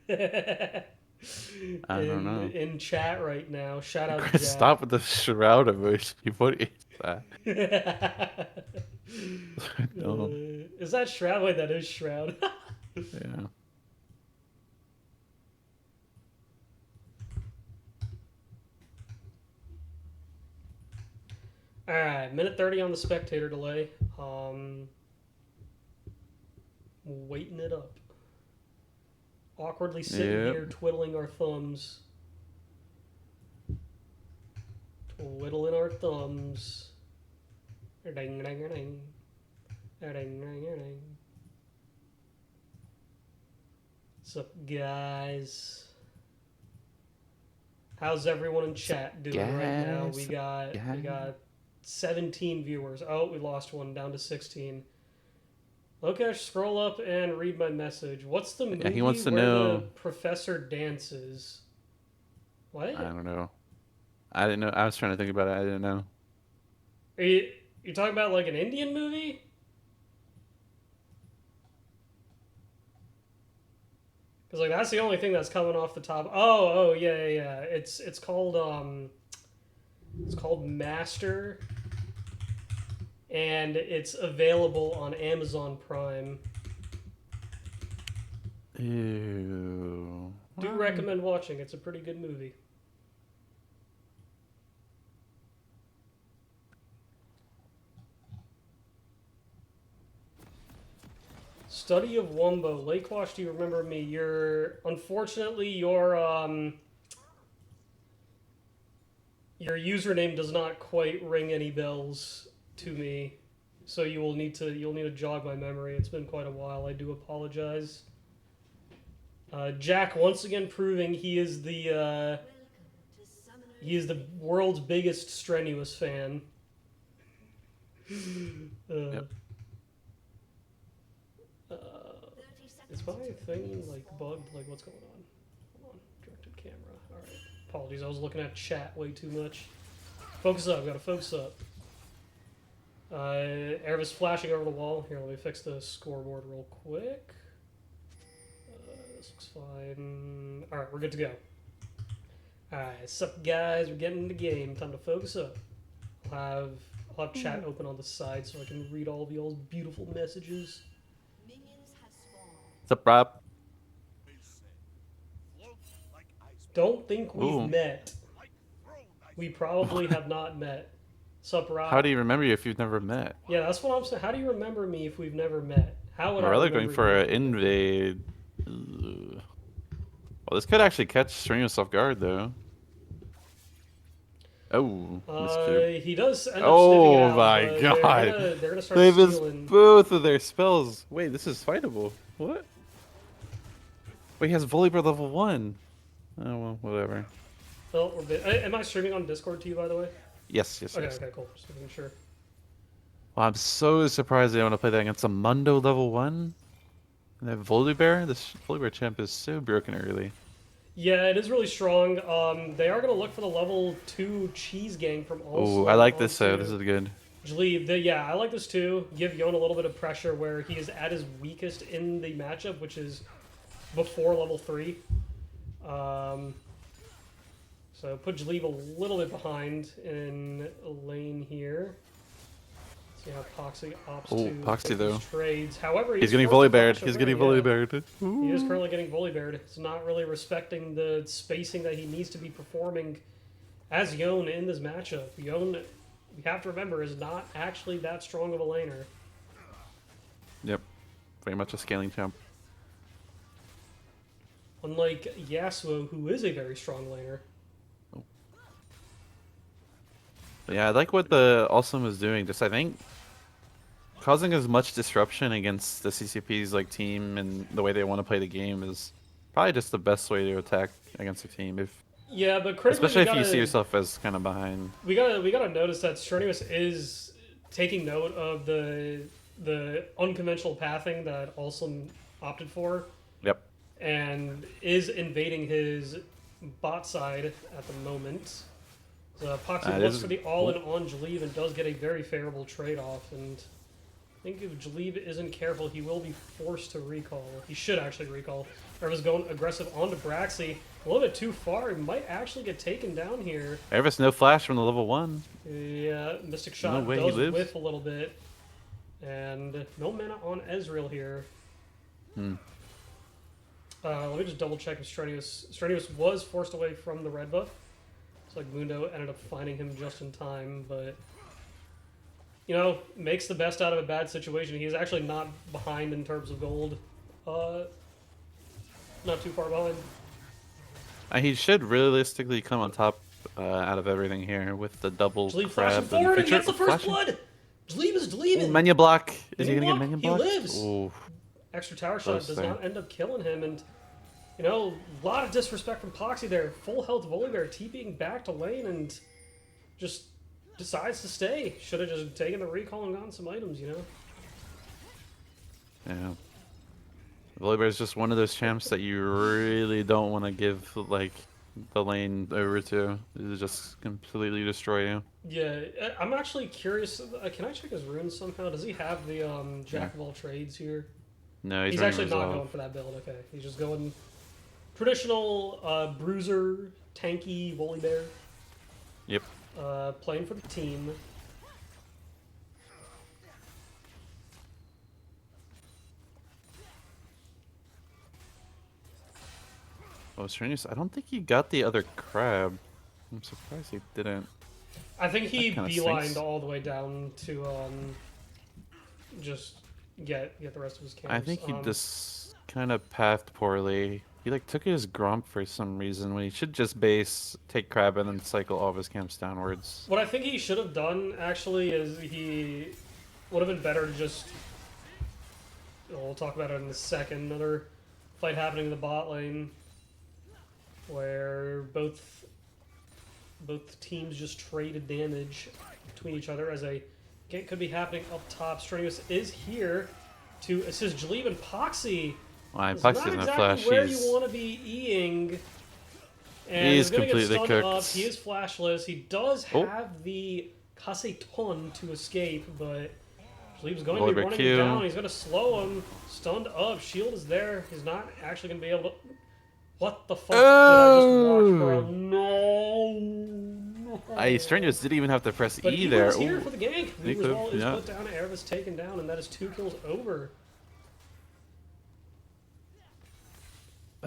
I don't know. in chat right now. Shout out to Chris, Jack. stop with the shroud emoji. What is that? No. Is that Shroud? Wait, that is Shroud. Yeah. Alright, minute 30 on the spectator delay. Waiting it up. Awkwardly sitting Yep. here twiddling our thumbs. Twiddling our thumbs. Ding, ding, ding. Ding, ding, ding. What's up, guys? How's everyone in chat doing right now? We got 17 viewers. Oh, we lost one, down to 16. Lokesh, scroll up and read my message. What's the movie he wants to where know. the professor dances? What? I don't know. I didn't know. I was trying to think about it. I didn't know. Are you're talking about like an Indian movie? Because like that's the only thing that's coming off the top. Oh yeah. It's called Master, and it's available on Amazon Prime. Ew. Do recommend watching. It's a pretty good movie. Study of Wumbo. Lakewash, do you remember me? Unfortunately your username does not quite ring any bells to me. So you'll need to jog my memory. It's been quite a while. I do apologize. Jack once again proving he is the Welcome to Summoner's he is the world's biggest Strenuous fan. Yep. 30 seconds Is my until thing minions like spawn. bugged? Like what's going on? Hold on, directed camera. All right. Apologies, I was looking at chat way too much. Focus up. Gotta focus up. Erevis flashing over the wall. Here, let me fix the scoreboard real quick. This looks fine. All right, we're good to go. All right, what's up, guys? We're getting in the game. Time to focus up. I'll have chat open on the side so I can read all of y'all's beautiful messages. Minions have spawned. What's up, Rob? Don't think we've Ooh. met. We probably have not met. Sup, Rob? How do you remember you if you've never met? Yeah, that's what I'm saying. How do you remember me if we've never met? How would I Morella remember going for you? an invade. Ugh. Well, this could actually catch Strenuous off guard, though. Oh, miscue. He does end up sniffing it Oh out, my but god. they're gonna start They missed stealing. both of their spells. Wait, this is fightable. What? Wait, he has Volibear level 1. Oh, well, whatever. Oh, am I streaming on Discord to you, by the way? Yes, yes, Okay, yes. okay, cool. Just making sure. Well, I'm so surprised they want to play that against a Mundo level 1. And that Volibear? This Volibear champ is so broken early. Yeah, it is really strong. They are going to look for the level 2 cheese gang from also. Oh, I like this though. This is good. Yeah, I like this too. Give Yon a little bit of pressure where he is at his weakest in the matchup, which is before level 3. So put Jaleeb a little bit behind in a lane here. See how Poxy opts to Poxy take though. these trades. However, He's getting forced to Volibeared. flash He's away, getting yeah. Volibeared. He is currently getting Volibeared. He's not really respecting the spacing that he needs to be performing as Yon in this matchup. Yon, we have to remember, is not actually that strong of a laner. Yep. Very much a scaling champ. Unlike Yasuo, who is a very strong laner. But yeah, I like what the Awesome is doing. Just I think causing as much disruption against the CCP's like team and the way they want to play the game is probably just the best way to attack against a team. Yeah, but critically, Especially if you see yourself as kind of behind. We gotta notice that Strenuous is taking note of the unconventional pathing that Awesome opted for. Yep. And is invading his bot side at the moment. So Poxy looks for the all-in on Jaleeb and does get a very favorable trade-off. And I think if Jaleeb isn't careful, he will be forced to recall. He should actually recall. Ereva's going aggressive onto Braxy. A little bit too far. He might actually get taken down here. Ereva's no flash from the level 1. Yeah, Mystic Shot No way does he lives. whiff a little bit. And no mana on Ezreal here. Let me just double check if Strenuous was forced away from the red buff. It's like Mundo ended up finding him just in time, but you know, makes the best out of a bad situation. He's actually not behind in terms of gold. Not too far behind. He should realistically come on top out of everything here with the double Jaleeb flashing crab forward and feature. gets the first blood! Jaleeb is Jaleebing! Menu block. Is he Minion gonna get block? menu He block? lives. Ooh. Extra tower Close shot does there. not end up killing him, and you know, a lot of disrespect from Poxy there. Full health Volibear TPing back to lane and just decides to stay. Should have just taken the recall and gotten some items, you know? Yeah. Volibear is just one of those champs that you really don't want to give like the lane over to. It'll just completely destroy you. Yeah, I'm actually curious. Can I check his runes somehow? Does he have the Jack of all trades here? No, He's running actually not Resolve. going for that build, okay. He's just going traditional bruiser, tanky Volibear. Yep. Playing for the team. Oh, Strenuous, I don't think he got the other crab. I'm surprised he didn't. I think he That kinda beelined stinks. all the way down to just get the rest of his camps. I think he just kind of pathed poorly. He like took his Gromp for some reason when he should just base, take crab, and then cycle all of his camps downwards. What I think he should have done actually is he would have been better to just. We'll talk about it in a second. Another fight happening in the bot lane where both teams just traded damage between each other as a gank could be happening up top. Strenuous is here to assist Jaleeb and Poxy. Why, It's Poxy's not gonna exactly flash. where He's you want to be eing. And He's gonna get completely stunned cooked. Up. He is flashless. He does Oh. have the Kaseton to escape, but Jaleeb's going to Volibear be running Q. him down. He's going to slow him. Stunned up. Shield is there. He's not actually going to be able to... What the fuck did I just watch, bro? No. Strenuous didn't even have to press But E he there. was here Ooh. for the gank. He could, Reversal is yeah. put down. Ereva's taken down, and that is 2 kills over.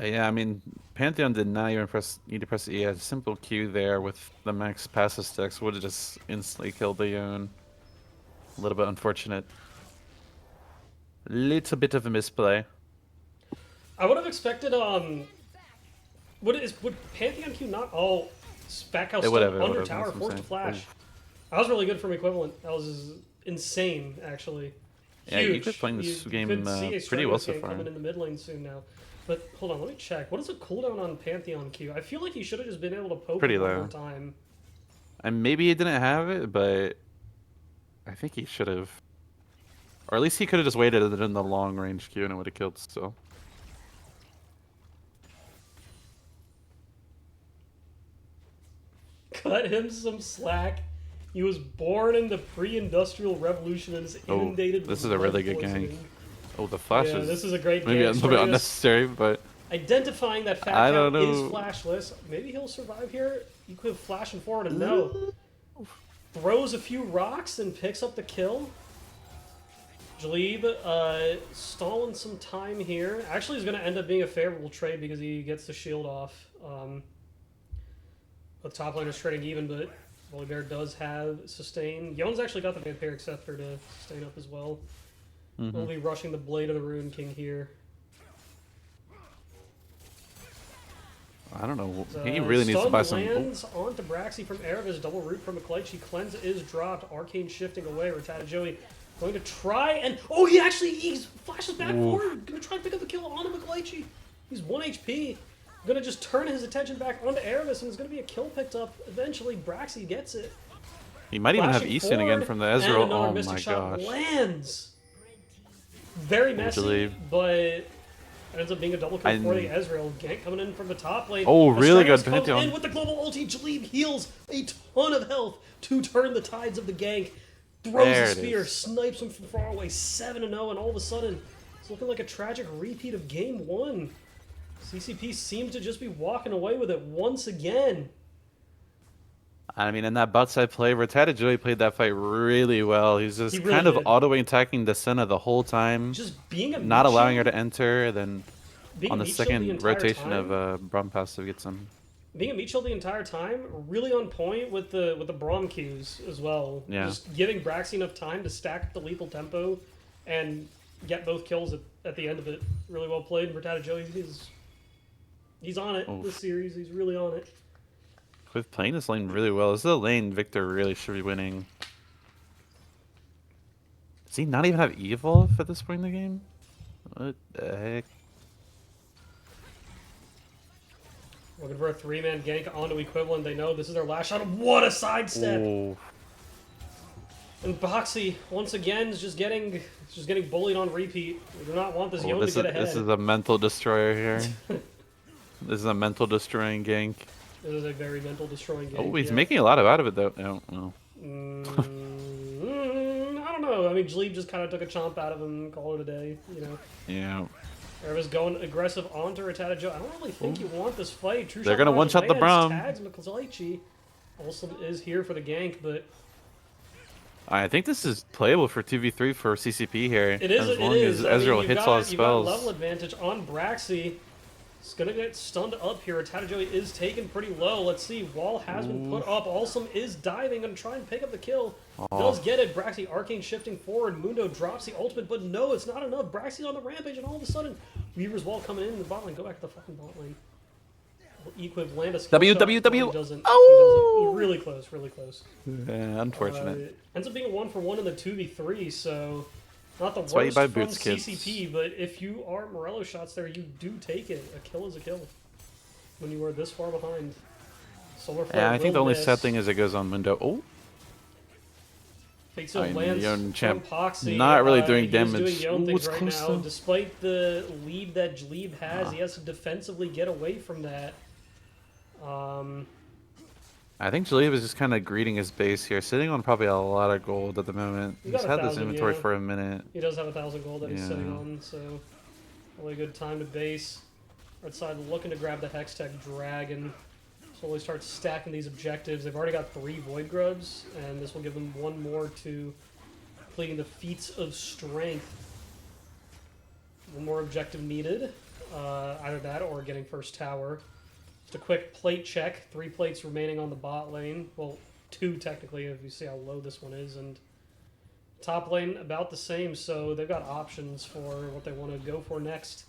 Yeah, I mean, Pantheon did not even need to press E. A simple Q there with the max passive stacks would have just instantly killed the Yone. A little bit unfortunate. Little bit of a misplay. I would have expected, would Pantheon Q not... Oh, Back house It still whatever, under whatever, tower, that's what I'm forced to saying. flash. That was really good from equivalent. That was insane, actually. Yeah, Huge. you could playing this You game could see a pretty well Strenuous so game far. coming in the mid lane soon now. But hold on, let me check. What is the cooldown on Pantheon Q? I feel like he should have just been able to poke Pretty it one low. more time. And maybe he didn't have it, but I think he should have. Or at least he could have just waited and done the long range Q and it would have killed still. Cut him some slack. He was born in the pre-industrial revolution and is inundated. This with is a really blood good gank. poisoning. Oh, the flash Yeah, is this is a great maybe gank. a little bit Strenuous unnecessary, but identifying that Fat I Cow don't is know. flashless. Maybe he'll survive here. You could flash him forward and no. Throws a few rocks and picks up the kill. Jalib stalling some time here. Actually, is going to end up being a favorable trade because he gets the shield off. The top laner's trading even, but Volibear does have sustain. Yon's actually got the Vampiric Scepter to sustain up as well. We'll be rushing the Blade of the Ruin King here. I don't know. He really needs to buy some. Lands onto Braxy from Erevis. Double root from Miklaichi. Cleanse is dropped. Arcane shifting away. Ratatouille going to try and he flashes back forward. Gonna try and pick up the kill on Miklaichi. He's 1 HP. Gonna just turn his attention back onto Erevis, and there's gonna be a kill picked up. Eventually, Braxy gets it. He might even have Flashing Easton again forward, from the and Ezreal. another Oh Mystic my Shot gosh. lands. Very messy, Jalib. but it ends up being a double kill for the Ezreal. Gank coming in from the top lane. Oh, really Astraeus good comes Pantheon. in with the global ulti. Jalib heals a ton of health to turn the tides of the gank. Throws There a it spear, is. snipes him from far away, 7-0, and all of a sudden, it's looking like a tragic repeat of game 1. CCP seems to just be walking away with it once again. I mean, in that bot side play, Ratatouille played that fight really well. He's just He really kind of did. auto attacking the Senna the whole time, Just being a not meat allowing her shield- to enter. Then being on a the meat shield second entire rotation time. of Braum passive gets him. Being a meat shield the entire time, really on point with the Braum Qs as well. Yeah. Just giving Braxy enough time to stack the lethal tempo and get both kills at the end of it. Really well played. Ratatouille, he's on it Oof. this series. He's really on it. With playing this lane really well. This is a lane Victor really should be winning. Does he not even have Evolve at this point in the game? What the heck? Looking for a 3-man gank onto Equivalent. They know this is their last shot. What a sidestep! Oh, And Boxy, once again, is just getting bullied on repeat. We do not want this Yon to this get is ahead. this is a mental destroyer here. This is a mental destroying gank. This is a very mental destroying game. Oh, he's making a lot out of it though. No, no. I don't know. I mean, Jalib just kind of took a chomp out of him and called it a day, you know. Yeah. Erevis going aggressive onto Ratatouille. I don't really think you want this fight. True They're Shot gonna finally one-shot the lands, Braum. Tags Miklaichi. Also is here for the gank, but I think this is playable for 2v3 for CCP here. it is. As long as Ezreal you've hits got, all his you've got spells. level advantage on Braxy. It's gonna get stunned up here. Ratatouille is taken pretty low. Let's see. Wall has been put up. Alsum is diving. Gonna try and pick up the kill. Does get it. Braxy arcane shifting forward. Mundo drops the ultimate, but no, it's not enough. Braxy's on the rampage, and all of a sudden, Weaver's Wall coming in the bot lane. Go back to the fucking bot lane. Equiv land a skill W, shot. W, W. No, he doesn't. Oh! He doesn't. Really close. Really close. Yeah, unfortunate. Ends up being a 1-for-1 in the 2v3, so not the why you worst buy from boots, kids. CCP, but if you are Morello shots there, you do take it. A kill is a kill when you are this far behind. Solar Flare Yeah, I think the will only miss. sad thing is it goes on Mundo. Oh, Takes I a mean, lance Yon from champ Poxy. not really doing He's damage. doing Yon Ooh, things it's right close now. though. Despite the lead that Jalib has, he has to defensively get away from that. I think Jalib is just kind of greeting his base here, sitting on probably a lot of gold at the moment. He's He's got had this 1,000, inventory yeah. for a minute. He does have 1,000 gold that he's sitting Yeah. on, so really good time to base. Right side looking to grab the Hextech Dragon. Slowly start stacking these objectives. They've already got 3 Void Grubs, and this will give them 1 more to completing the Feats of Strength. 1 more objective needed. Either that or getting first tower. Just a quick plate check. 3 plates remaining on the bot lane. Well, 2 technically, if you see how low this one is. And top lane about the same, so they've got options for what they want to go for next.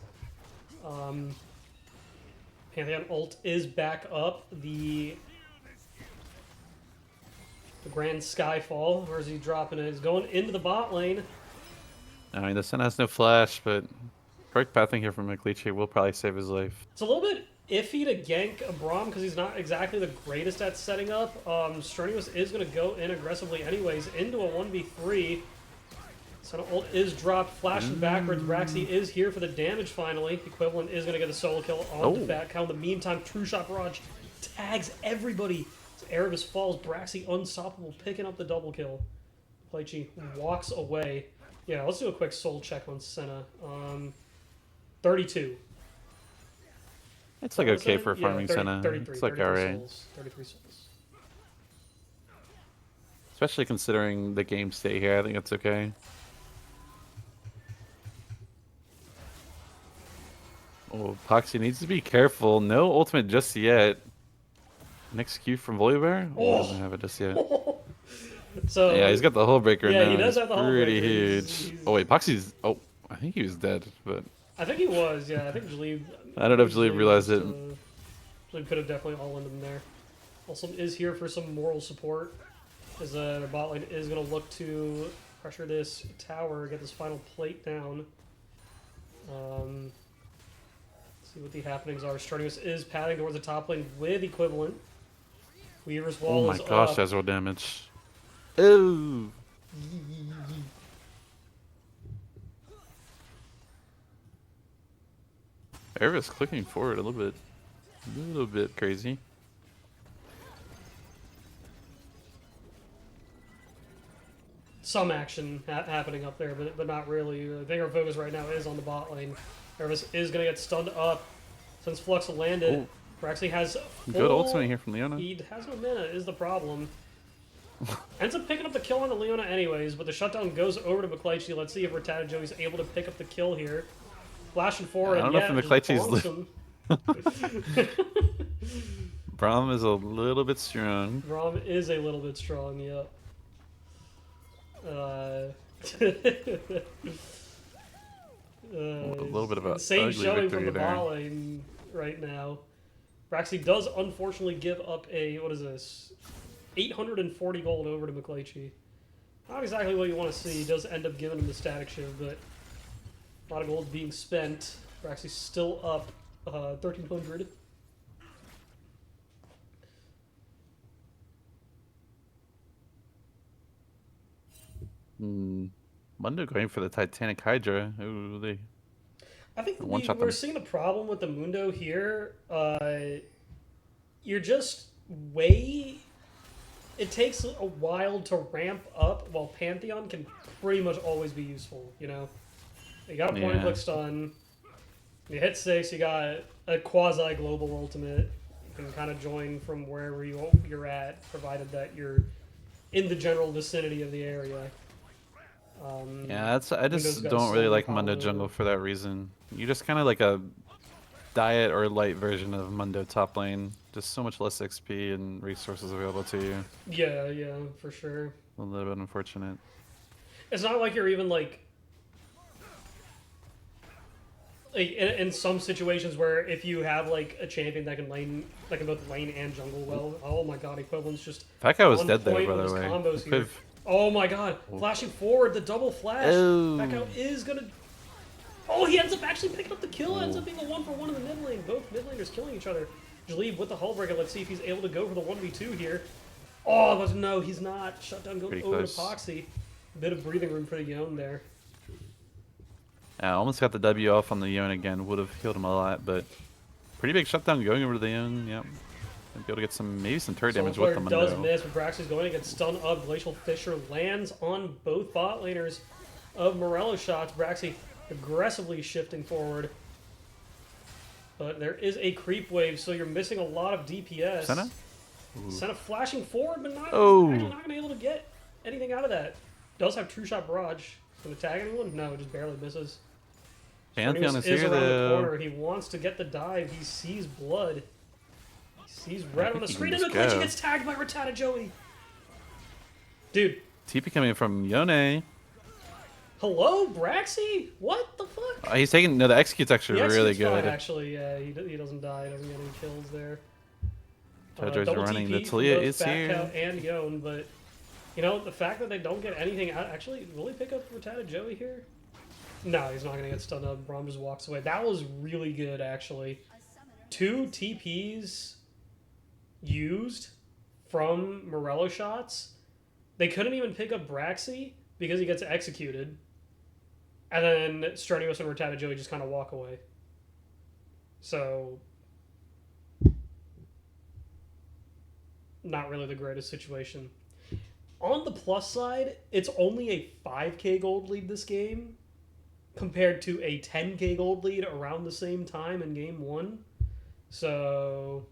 Pantheon ult is back up. The The Grand Skyfall. Where's he dropping it? He's going into the bot lane. I mean, the Sen has no flash, but correct pathing here from McLeachy will probably save his life. It's a little bit iffy to gank a Braum because he's not exactly the greatest at setting up. Strenuous is going to go in aggressively anyways into a 1v3. So ult is dropped, flashing backwards. Braxy is here for the damage finally. Equivalent is going to get the solo kill on the back cow. In the meantime, True Shot Barrage tags everybody. As Erebus falls, Braxy unstoppable, picking up the double kill. Playchi walks away. Yeah, let's do a quick soul check on Senna. 32. It's like okay for farming Senna. 33, It's like 33 alright. souls, 33 souls. Especially considering the game state here, I think it's okay. Oh, Poxy needs to be careful. No ultimate just yet. Next Q from Volibear? Oh, doesn't have it just yet. So Yeah, he's got the hull breaker now. Yeah, he does have the hull pretty breaker. huge. Oh wait, Poxy's. Oh, I think he was dead, but I think he was. Yeah, I think Jalib. I don't know if Jalib realized it. Jalib could have definitely all-in him there. Also is here for some moral support, as their bot lane is going to look to pressure this tower, get this final plate down. See what the happenings are. Strenuous is padding towards the top lane with Equivalent. Weaver's wall Oh my is gosh, up. that's roll damage. Oh. Erebus clicking forward a little bit crazy. Some action happening up there, but not really. I think our focus right now is on the bot lane. Erebus is going to get stunned up since Flux landed. Oh. Braxy has Good ultimate here from Leona. He has no mana is the problem. Ends up picking up the kill on the Leona anyways, but the shutdown goes over to McLeachy. Let's see if Rattata Joey's able to pick up the kill here. Flashing forward, I don't and know yeah, if McLeachy's Braum is a little bit strong. Braum is a little bit strong, yeah. A little bit of a insane ugly showing from victory the there. bot lane right now. Braxy does unfortunately give up a, what is this, 840 gold over to McLeachy. Not exactly what you want to see. He does end up giving him the static shiv, but a lot of gold being spent. Braxy's still up 1,300. Mundo going for the Titanic Hydra. Ooh, they I think one-shot we're them. seeing the problem with the Mundo here. You're just way... It takes a while to ramp up, while Pantheon can pretty much always be useful, you know? You got a point-and-click stun. You hit 6, you got a quasi-global ultimate. You can kind of join from wherever you're at, provided that you're in the general vicinity of the area. Yeah, I Mundo's just got don't really solar like power. Mundo jungle for that reason. You're just kind of like a diet or light version of Mundo top lane. Just so much less XP and resources available to you. Yeah, for sure. A little bit unfortunate. It's not like you're even like in some situations where if you have like a champion that can both lane and jungle well, oh my god, Equivalent's just That guy was on dead there, point by with the his way. combos here. Could've- Oh my god, flashing forward, the double flash. Oh. That guy is gonna. Oh, he ends up actually picking up the kill. Ends up being a 1-for-1 in the mid lane. Both mid laners killing each other. Jalib with the hull breaker. Let's see if he's able to go for the 1v2 here. Oh, but no, he's not. Shutdown going Pretty over close. to Poxy. A bit of breathing room for the Yone there. Yeah, almost got the W off on the Yone again. Would have killed him a lot, but pretty big shutdown going over to the Yone. Yep. Be able to get maybe some turret damage with the Soulflare does Mundo. miss, but Braxy's going to get stunned up. Glacial Fissure lands on both bot laners of Morello shots. Braxy aggressively shifting forward. But there is a creep wave, so you're missing a lot of DPS. Senna? Senna flashing forward, but not, Oh. actually not going to be able to get anything out of that. Does have True Shot Barrage. Going to tag anyone? No, just barely misses. Pantheon Strenuous is here around the though. corner. He wants to get the dive. He sees blood. He sees red on the think he screen, can and just McClinchie go. gets tagged by Rattata Joey. Dude, TP coming from Yone. hello, Braxy? What the fuck? He's taking the execute's actually The really execute's fine, good. actually, yeah, he doesn't die. He doesn't get any kills there. Jojo's Double running. TP The from Talia both is Fat here. Cow and Yone, but You know, the fact that they don't get anything out. Actually, will he pick up Rattata Joey here? No, he's not going to get stunned up. Braum just walks away. That was really good, actually. 2 TPs used from Morello shots. They couldn't even pick up Braxy because he gets executed. And then Strenuous and Rattata Joey just kind of walk away. So, not really the greatest situation. On the plus side, it's only a 5k gold lead this game compared to a 10k gold lead around the same time in game 1. So,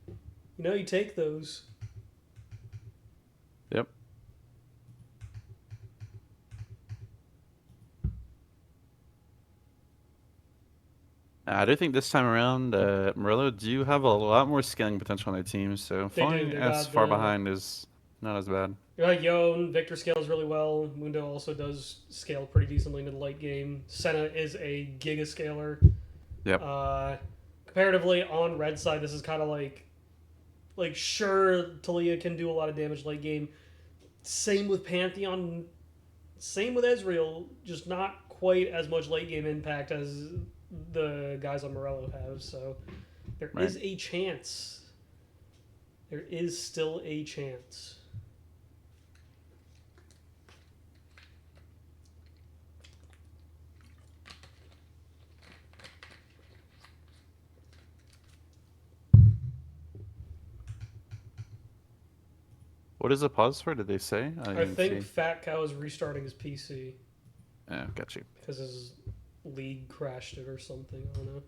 you know, you take those. Yep. I do think this time around, Morello do have a lot more scaling potential on their team, so They do. falling They as got far the- behind is not as bad. Yon, Victor scales really well. Mundo also does scale pretty decently into the late game. Senna is a giga scaler. Yep. Comparatively, on red side, this is kind of like sure, Talia can do a lot of damage late game. Same with Pantheon. Same with Ezreal, just not quite as much late game impact as the guys on Morello have. So there is a chance. There is still a chance. What is the pause for? Did they say? I didn't think see. Fat Cow is restarting his PC Oh, got you. because his league crashed it or something. I don't know.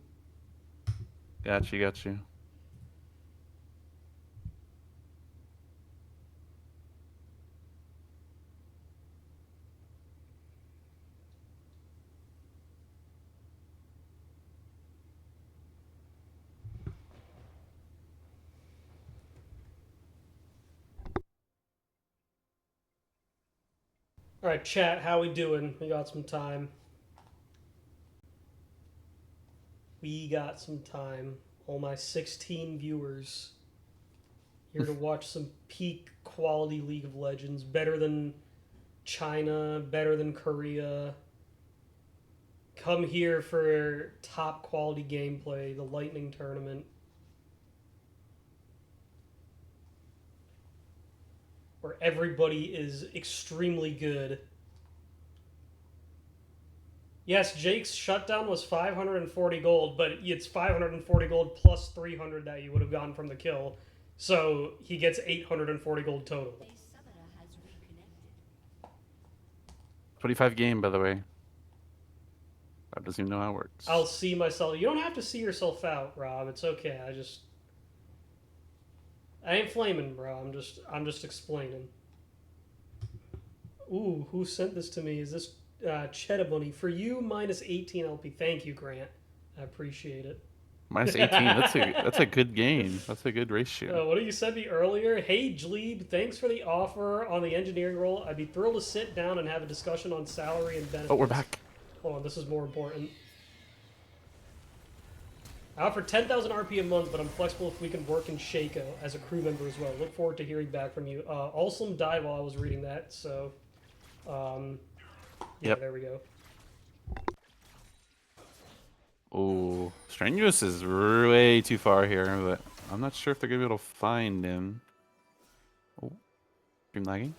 Got you, got you. All right, chat, how we doing? We got some time. We got some time. All my 16 viewers here to watch some peak quality League of Legends. Better than China, better than Korea. Come here for top quality gameplay, the Lightning Tournament. Where everybody is extremely good. Yes, Jake's shutdown was 540 gold, but it's 540 gold plus 300 that you would have gotten from the kill. So he gets 840 gold total. A summoner has reconnected. 25 game, by the way. I doesn't even know how it works. I'll see myself. You don't have to see yourself out, Rob. It's okay. I ain't flaming, bro. I'm just explaining. Ooh, who sent this to me? Is this Cheddar Bunny? For you, minus 18 LP. Thank you, Grant. I appreciate it. Minus 18. That's a good game. That's a good ratio. What did you send me earlier? Hey, Jleeb, thanks for the offer on the engineering role. I'd be thrilled to sit down and have a discussion on salary and benefits. Oh, we're back. Hold on, this is more important. I offer 10,000 RP a month, but I'm flexible if we can work in Shaco as a crew member as well. Look forward to hearing back from you. Awesome died while I was reading that, so... yeah, Yep. there we go. Oh, Strenuous is way too far here, but I'm not sure if they're going to be able to find him. Oh, stream lagging?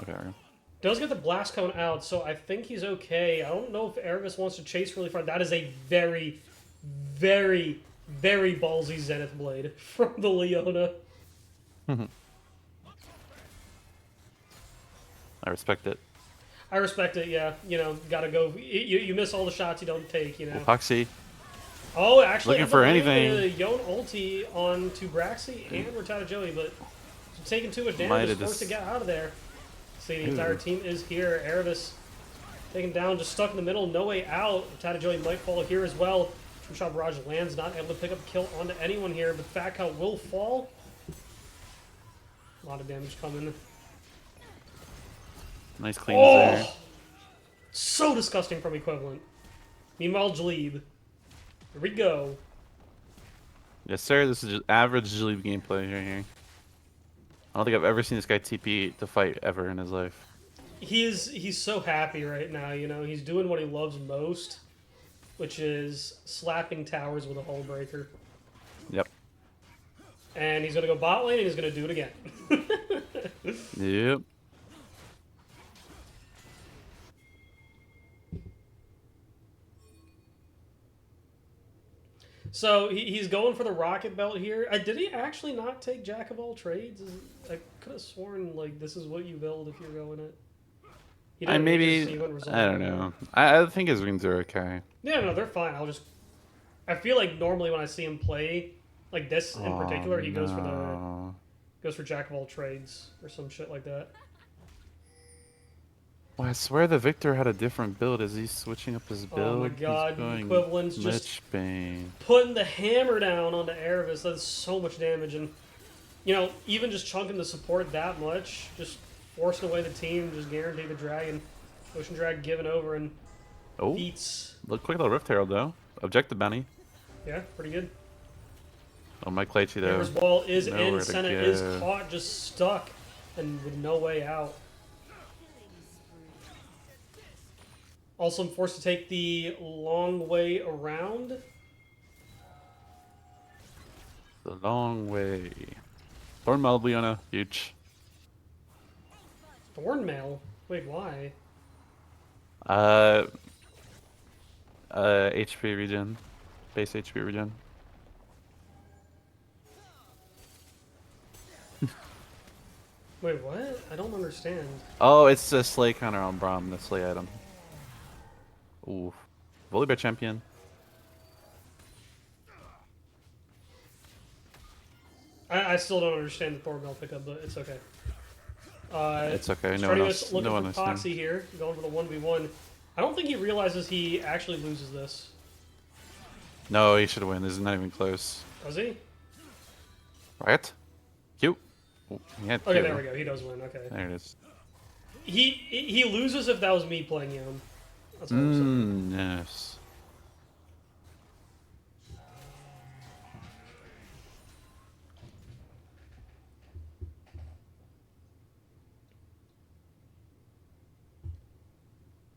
Okay, there we go. Does get the blast cone out, so I think he's okay. I don't know if Erebus wants to chase really far. That is a very, very, very ballsy Zenith Blade from the Leona. I respect it. I respect it, yeah. You know, gotta go. You miss all the shots you don't take, you know. Epoxy. Oh, actually, Looking for anything. Yon ulti on to Braxy and Rattata Joey, but taking too much Might damage, is have forced to just- get out of there. See, the entire Ooh. team is here. Erebus taken down, just stuck in the middle, no way out. Rattata Joey might fall here as well. True Shot Barrage lands, not able to pick up a kill onto anyone here, but Fat Cow will fall. A lot of damage coming. Nice cleans there. Oh! So disgusting from Equivalent. Meanwhile, Jleeb. Here we go. Yes, sir. This is just average Jleeb gameplay right here. I don't think I've ever seen this guy TP to fight ever in his life. He's so happy right now, you know. He's doing what he loves most, which is slapping towers with a hull breaker. Yep. And he's gonna go bot lane and he's gonna do it again. Yep. So he's going for the rocket belt here. Did he actually not take Jack of all trades? I could have sworn like this is what you build if you're going it. He didn't, he Maybe just- he went resolve I don't on know. I think his wings are okay. that. Yeah, no, they're fine. I feel like normally when I see him play like this in particular, he goes for Jack of all trades or some shit like that. Well, I swear the Victor had a different build. Is he switching up his build? Oh my god, He's going Equivalent's just Lich Bane. putting the hammer down onto Erebus. That's so much damage, and you know, even just chunking the support that much, just forcing away the team, just guarantee the dragon. Ocean Drag giving over and Oh, beats. look quick little Rift Herald though. Objective bounty. Yeah, pretty good. Oh, my Claychi though. Hammer's ball is Nowhere in, to Senna go. is caught, just stuck, and with no way out. Also, I'm forced to take the long way around. The long way. Thorn Mild Leona, huge. Thornmail? Wait, why? HP regen. Base HP regen. Wait, what? I don't understand. Oh, it's a Slay counter on Braum, the Slay item. Ooh. Volibear champion. I still don't understand the Thornmail pickup, but it's okay. It's okay, no one else. Looking No one for understands. Poxy here, going for the 1v1. I don't think he realizes he actually loses this. No, he should win. This is not even close. Does he? Right? Q. Oh, he had Okay, Q. there we go. He does win. Okay. There it is. He loses if that was me playing him. That's all I'm saying. Yes.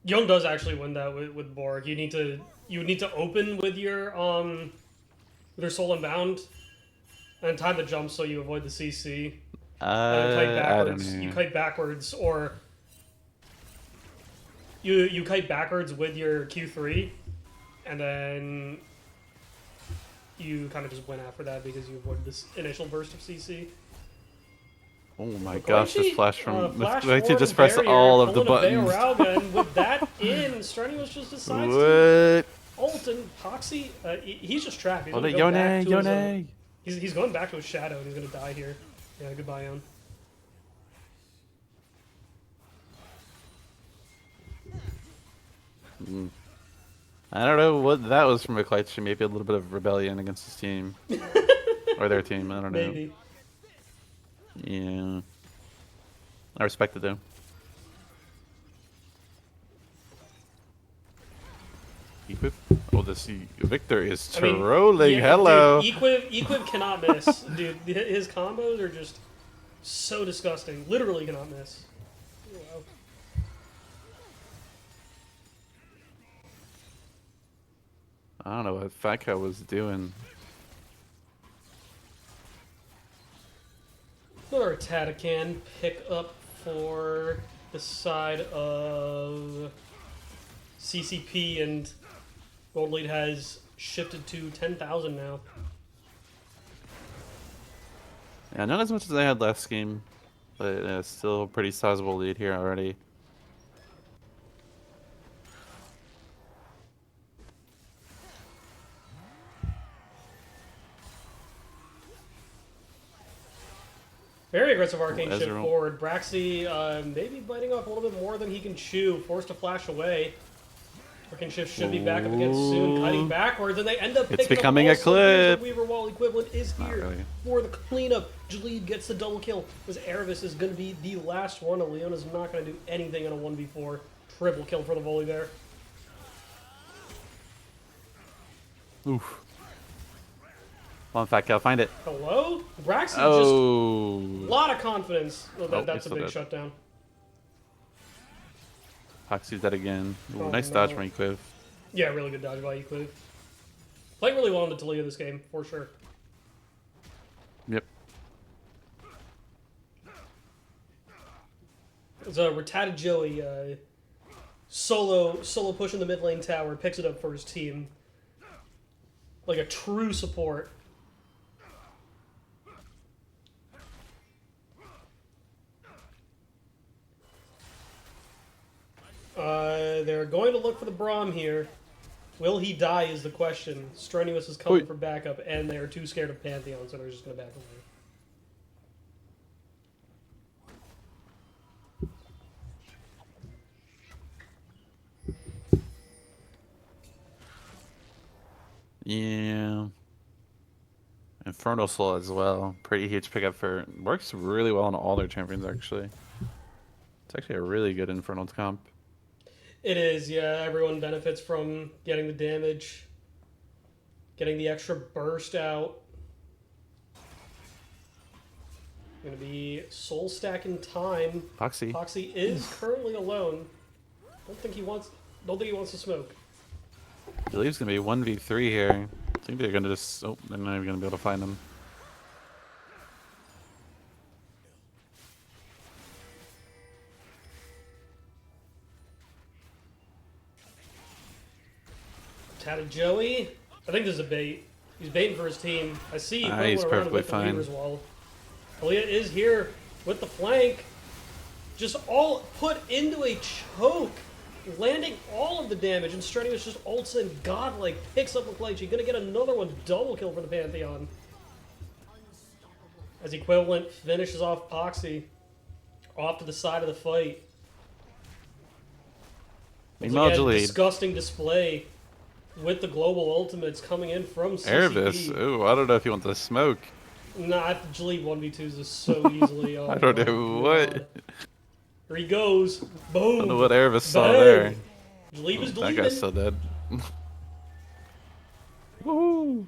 Young does actually win that with Borg. You need to open with your Soul and Bound and time the jump so you avoid the CC. And kite I don't backwards. know. You kite backwards, or you kite backwards with your Q3, and then you kind of just win after that because you avoided this initial burst of CC. Oh my Koichi, gosh, this flash from flash Koichi forward just and press barrier, all of the pulling a buttons. Beoralga, and with that in, Strenuous just decides to What? ult, and Poxy, he's just trapped. He's Oh, gonna the go back Yone, to Yone. he's going back to his shadow, and he's gonna die here. Yeah, goodbye, Yon. I don't know what that was from Koichi. Maybe a little bit of rebellion against his team. Or their team, I don't know. Maybe. Yeah. I respect it though. Equip? Oh, this Victor is I mean, trolling. yeah, Hello. Dude, Equip cannot miss. Dude, his combos are just so disgusting. Literally cannot miss. Wow. I don't know what Fat Cat was doing. Another Tatacan pick up for the side of CCP, and Gold Lead has shifted to 10,000 now. Yeah, not as much as I had last game, but still a pretty sizable lead here already. Very aggressive arcane shift Ezreal. forward. Braxy maybe biting off a little bit more than he can chew. Forced to flash away. Arcane shift should be back up again soon. Ooh. Kiting backwards, and they end up picking becoming up a also here's the clip. Weaver Wall equivalent is Not here really. for the cleanup. Jalid gets the double kill. Because Erebus is going to be the last one. And Leona's not going to do anything in a 1v4. Triple kill for the volley there. Oof. Come on, Fat Cow, find it. Hello? Braxton Oh. just... A lot of confidence. Oh, Oh, that's a he's big still shutdown. Foxy's dead again. Ooh, Oh, nice no. dodge from Equiv. Yeah, really good dodge by Euclid. Playing really well in the Talia this game, for sure. Yep. It's a Rattata Joey solo push in the mid lane tower, picks it up for his team. Like a true support. They're going to look for the Braum here. Will he die is the question. Strenuous is coming Oi. for backup, and they are too scared of Pantheon, so they're just going to back away. Yeah. Infernal Soul as well. Pretty huge pickup for... Works really well on all their champions, actually. It's actually a really good Infernal comp. It is, yeah. Everyone benefits from getting the damage, getting the extra burst out. Going to be soul stacking time. Foxy. Foxy is currently alone. Don't think he wants to smoke. I believe it's going to be 1v3 here. I think they're going to just... Oh, they're not even going to be able to find him. Tatted Joey. I think this is a bait. He's baiting for his team. I see Ah, Pueblo he's around perfectly with the fine. Weaver's Wall. Talia is here with the flank. Just all put into a choke. Landing all of the damage, and Strenuous just ults in godlike, picks up McClaychi. Gonna get another one, double kill for the Pantheon. As Equivalent finishes off Poxy. Off to the side of the fight. Once again, Modulate. disgusting display with the global ultimates coming in from CCP. Erebus. Ooh, I don't know if you want the smoke. Nah, Jaleeb 1v2s is so easily. Oh I don't my know God. what. Here he goes. Boom. I don't know what Erebus saw Bang. there. Jaleeb is That guy's so deleting. dead. Woohoo!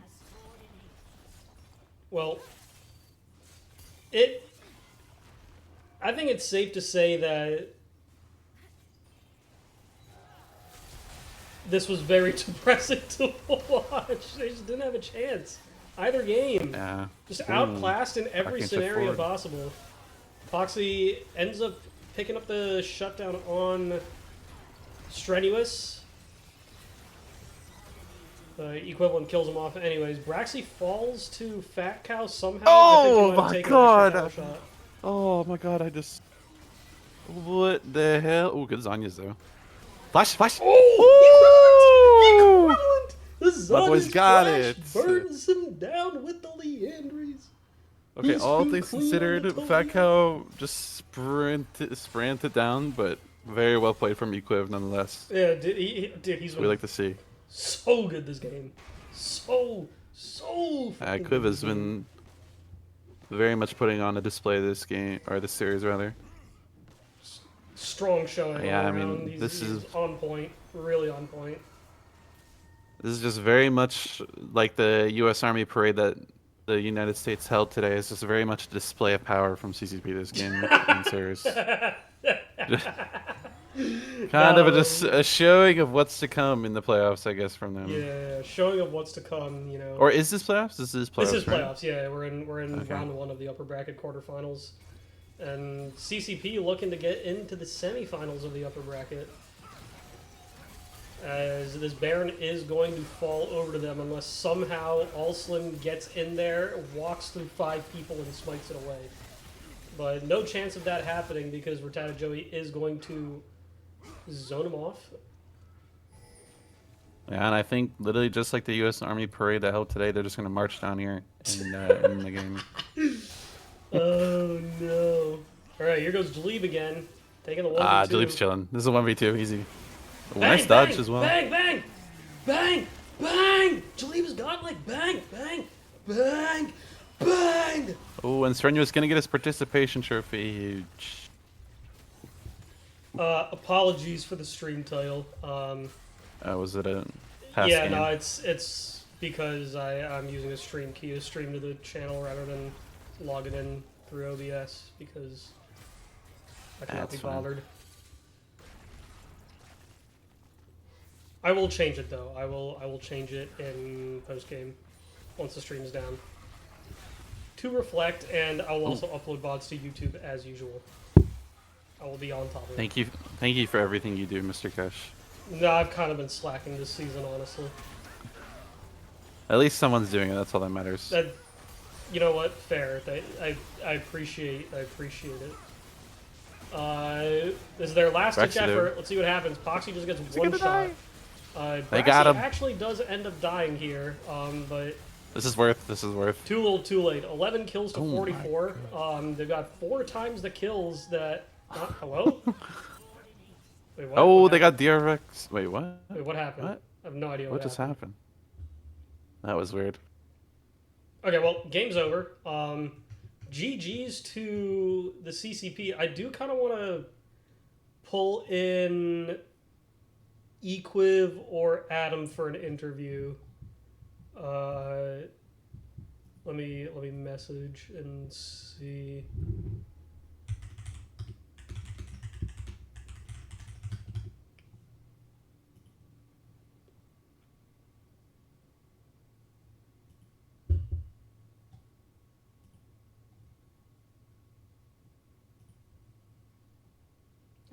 Well, I think it's safe to say that this was very depressing to watch. They just didn't have a chance. Either game. Yeah. Just Ooh. outclassed in every Back into scenario forward. possible. Foxy ends up picking up the shutdown on Strenuous. Equivalent kills him off anyways. Braxy falls to Fat Cow somehow. I think he Oh might have my taken God. an extra cow shot. Oh my god, I just... What the hell? Oh, good Zanya's though. Flash, flash! Oh! Equivalent! The My boy's Zana's got flash it. burns him down with the Leandries. Okay, He's all too things clean considered, on the Fat toe. Cow just sprinted down, but very well played from Equiv nonetheless. Yeah, dude, he's We been like to see. so good this game. So fucking Equiv good has this game. been very much putting on a display this game, or this series rather. Strong showing Yeah, all I mean, around. this He's is- on point. Really on point. This is just very much like the U.S. Army parade that the United States held today. It's just very much a display of power from CCP this game in series. Kind of a showing of what's to come in the playoffs, I guess, from them. Yeah, showing of what's to come, you know. Or is this playoffs? This is playoffs. This is right? playoffs, yeah. We're in Okay. round one of the upper bracket quarterfinals. And CCP looking to get into the semifinals of the upper bracket. As this Baron is going to fall over to them unless somehow Allslim gets in there, walks through 5 people, and smites it away. But no chance of that happening because Rattata Joey is going to zone him off. Yeah, and I think literally just like the U.S. Army parade that held today, they're just going to march down here and in the game. Oh no. Alright, here goes Jaleeb again. Taking the 1v2. Ah, Jaleeb's chilling. This is a 1v2, easy. Oh, Bang, nice dodge bang, as well. Bang, bang, bang, bang! Jaleeb is godlike. Bang, bang, bang, bang! Oh, and Strenuous going to get his participation trophy. Huge. Apologies for the stream title. Was it a past Yeah, game? no, it's because I'm using a stream key to stream to the channel rather than log it in through OBS because I cannot That's be fine. bothered. I will change it though. I will change it in post game once the stream is down to reflect, and I will also upload VODs to YouTube as usual. I will be on top of it. Thank you for everything you do, Mr. Cash. No, I've kind of been slacking this season, honestly. At least someone's doing it. That's all that matters. That, you know what? Fair. I appreciate it. This is their last ditch Brexit. effort. Let's see what happens. Poxy just gets one shot. Die. They Brassy got him. actually does end up dying here, but This is worth. too little, too late. 11 kills to Oh my 44. They've got 4 times the kills that. Hello. Wait, what? Oh, What they happened? got DRX. Wait, what? Wait, what happened? What? I have no idea What just happened? That was weird. Okay, well, game's over. GG's to the CCP. I do kind of want to pull in Equiv or Adam for an interview. Let me message and see.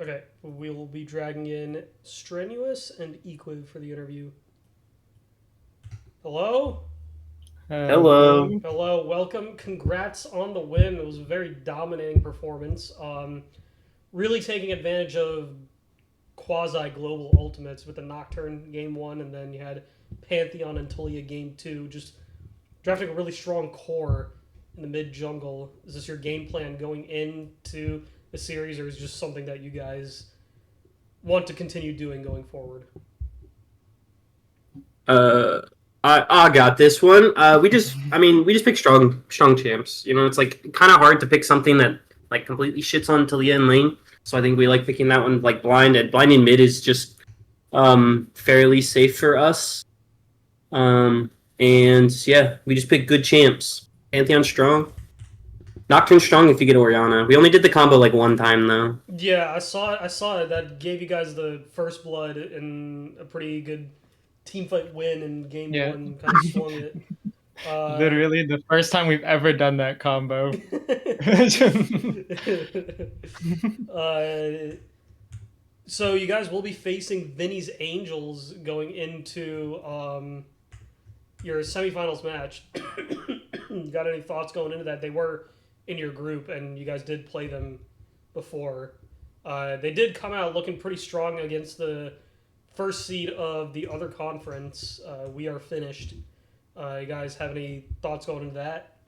Okay, we will be dragging in Strenuous and Equiv for the interview. Hello? Hello. Hello, welcome. Congrats on the win. It was a very dominating performance. Really taking advantage of quasi-global ultimates with the Nocturne game 1, and then you had Pantheon and Tulia game 2. Just drafting a really strong core in the mid-jungle. Is this your game plan going into the series, or is it just something that you guys want to continue doing going forward? I got this one. We just pick strong champs. You know, it's like kind of hard to pick something that like completely shits on Talia and lane. So I think we like picking that one like blind. And blind in mid is just fairly safe for us. And yeah, we just pick good champs. Pantheon strong. Nocturne strong if you get Orianna. We only did the combo like one time though. Yeah, I saw it. That gave you guys the first blood and a pretty good teamfight win in game 1. Kind of swung it. Literally the first time we've ever done that combo. So you guys will be facing Vinny's Angels going into your semifinals match. You got any thoughts going into that? They were in your group, and you guys did play them before. They did come out looking pretty strong against the first seed of the other conference. We are finished. You guys have any thoughts going into that?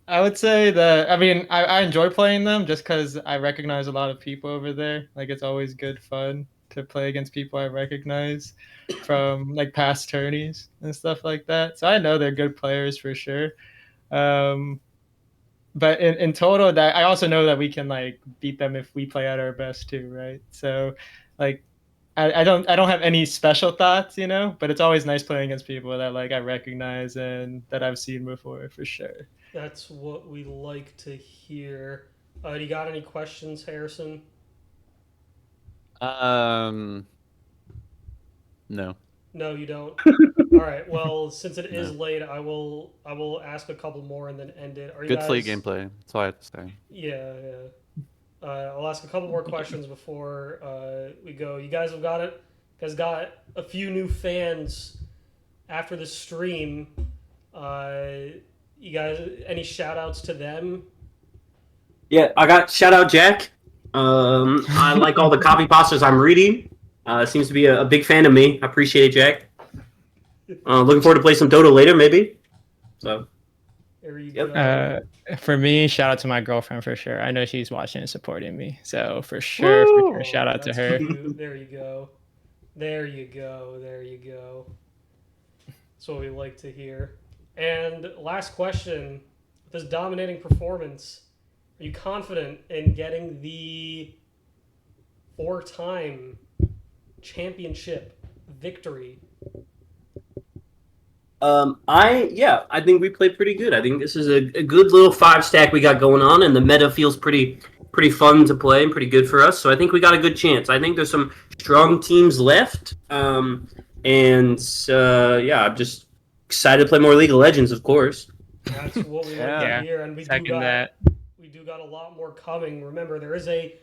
I would say that, I mean, I enjoy playing them just because I recognize a lot of people over there. Like, it's always good fun to play against people I recognize from like past tourneys and stuff like that. So I know they're good players for sure. But in total, that I also know that we can like beat them if we play at our best too, right? So like I don't have any special thoughts, you know, but it's always nice playing against people that like I recognize and that I've seen before for sure. That's what we like to hear. Do you got any questions, Harrison? No. No, you don't. All right. Well, since it is late, I will ask a couple more and then end it. Are you Good guys... Slate gameplay. That's all I have to say. Yeah. I'll ask a couple more questions before we go. You guys have got it. You guys got a few new fans after the stream. You guys, any shout outs to them? Yeah, I got shout out Jack. I like all the copy pastas I'm reading. Seems to be a big fan of me. I appreciate it, Jack. Looking forward to play some Dota later, maybe. So, There you Yep. go. For me, shout out to my girlfriend for sure. I know she's watching and supporting me, so for sure, shout out to That's her. cute. There you go. There you go. There you go. That's what we like to hear. And last question: this dominating performance, are you confident in getting the 4-time championship victory. I think we played pretty good. I think this is a good little 5-stack we got going on, and the meta feels pretty fun to play and pretty good for us. So I think we got a good chance. I think there's some strong teams left, I'm just excited to play more League of Legends, of course. That's what we like Yeah. to hear, and we do Second got that. we do got a lot more coming. Remember, there is a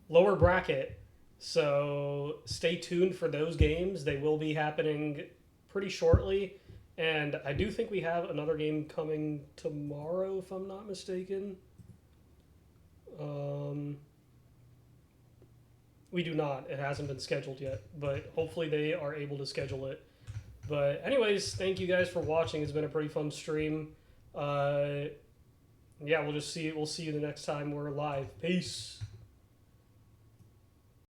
lower bracket, so stay tuned for those games. They will be happening pretty shortly. And I do think we have another game coming tomorrow, if I'm not mistaken. We do not. It hasn't been scheduled yet, but hopefully they are able to schedule it. But anyways, thank you guys for watching. It's been a pretty fun stream. We'll see you the next time we're live. Peace.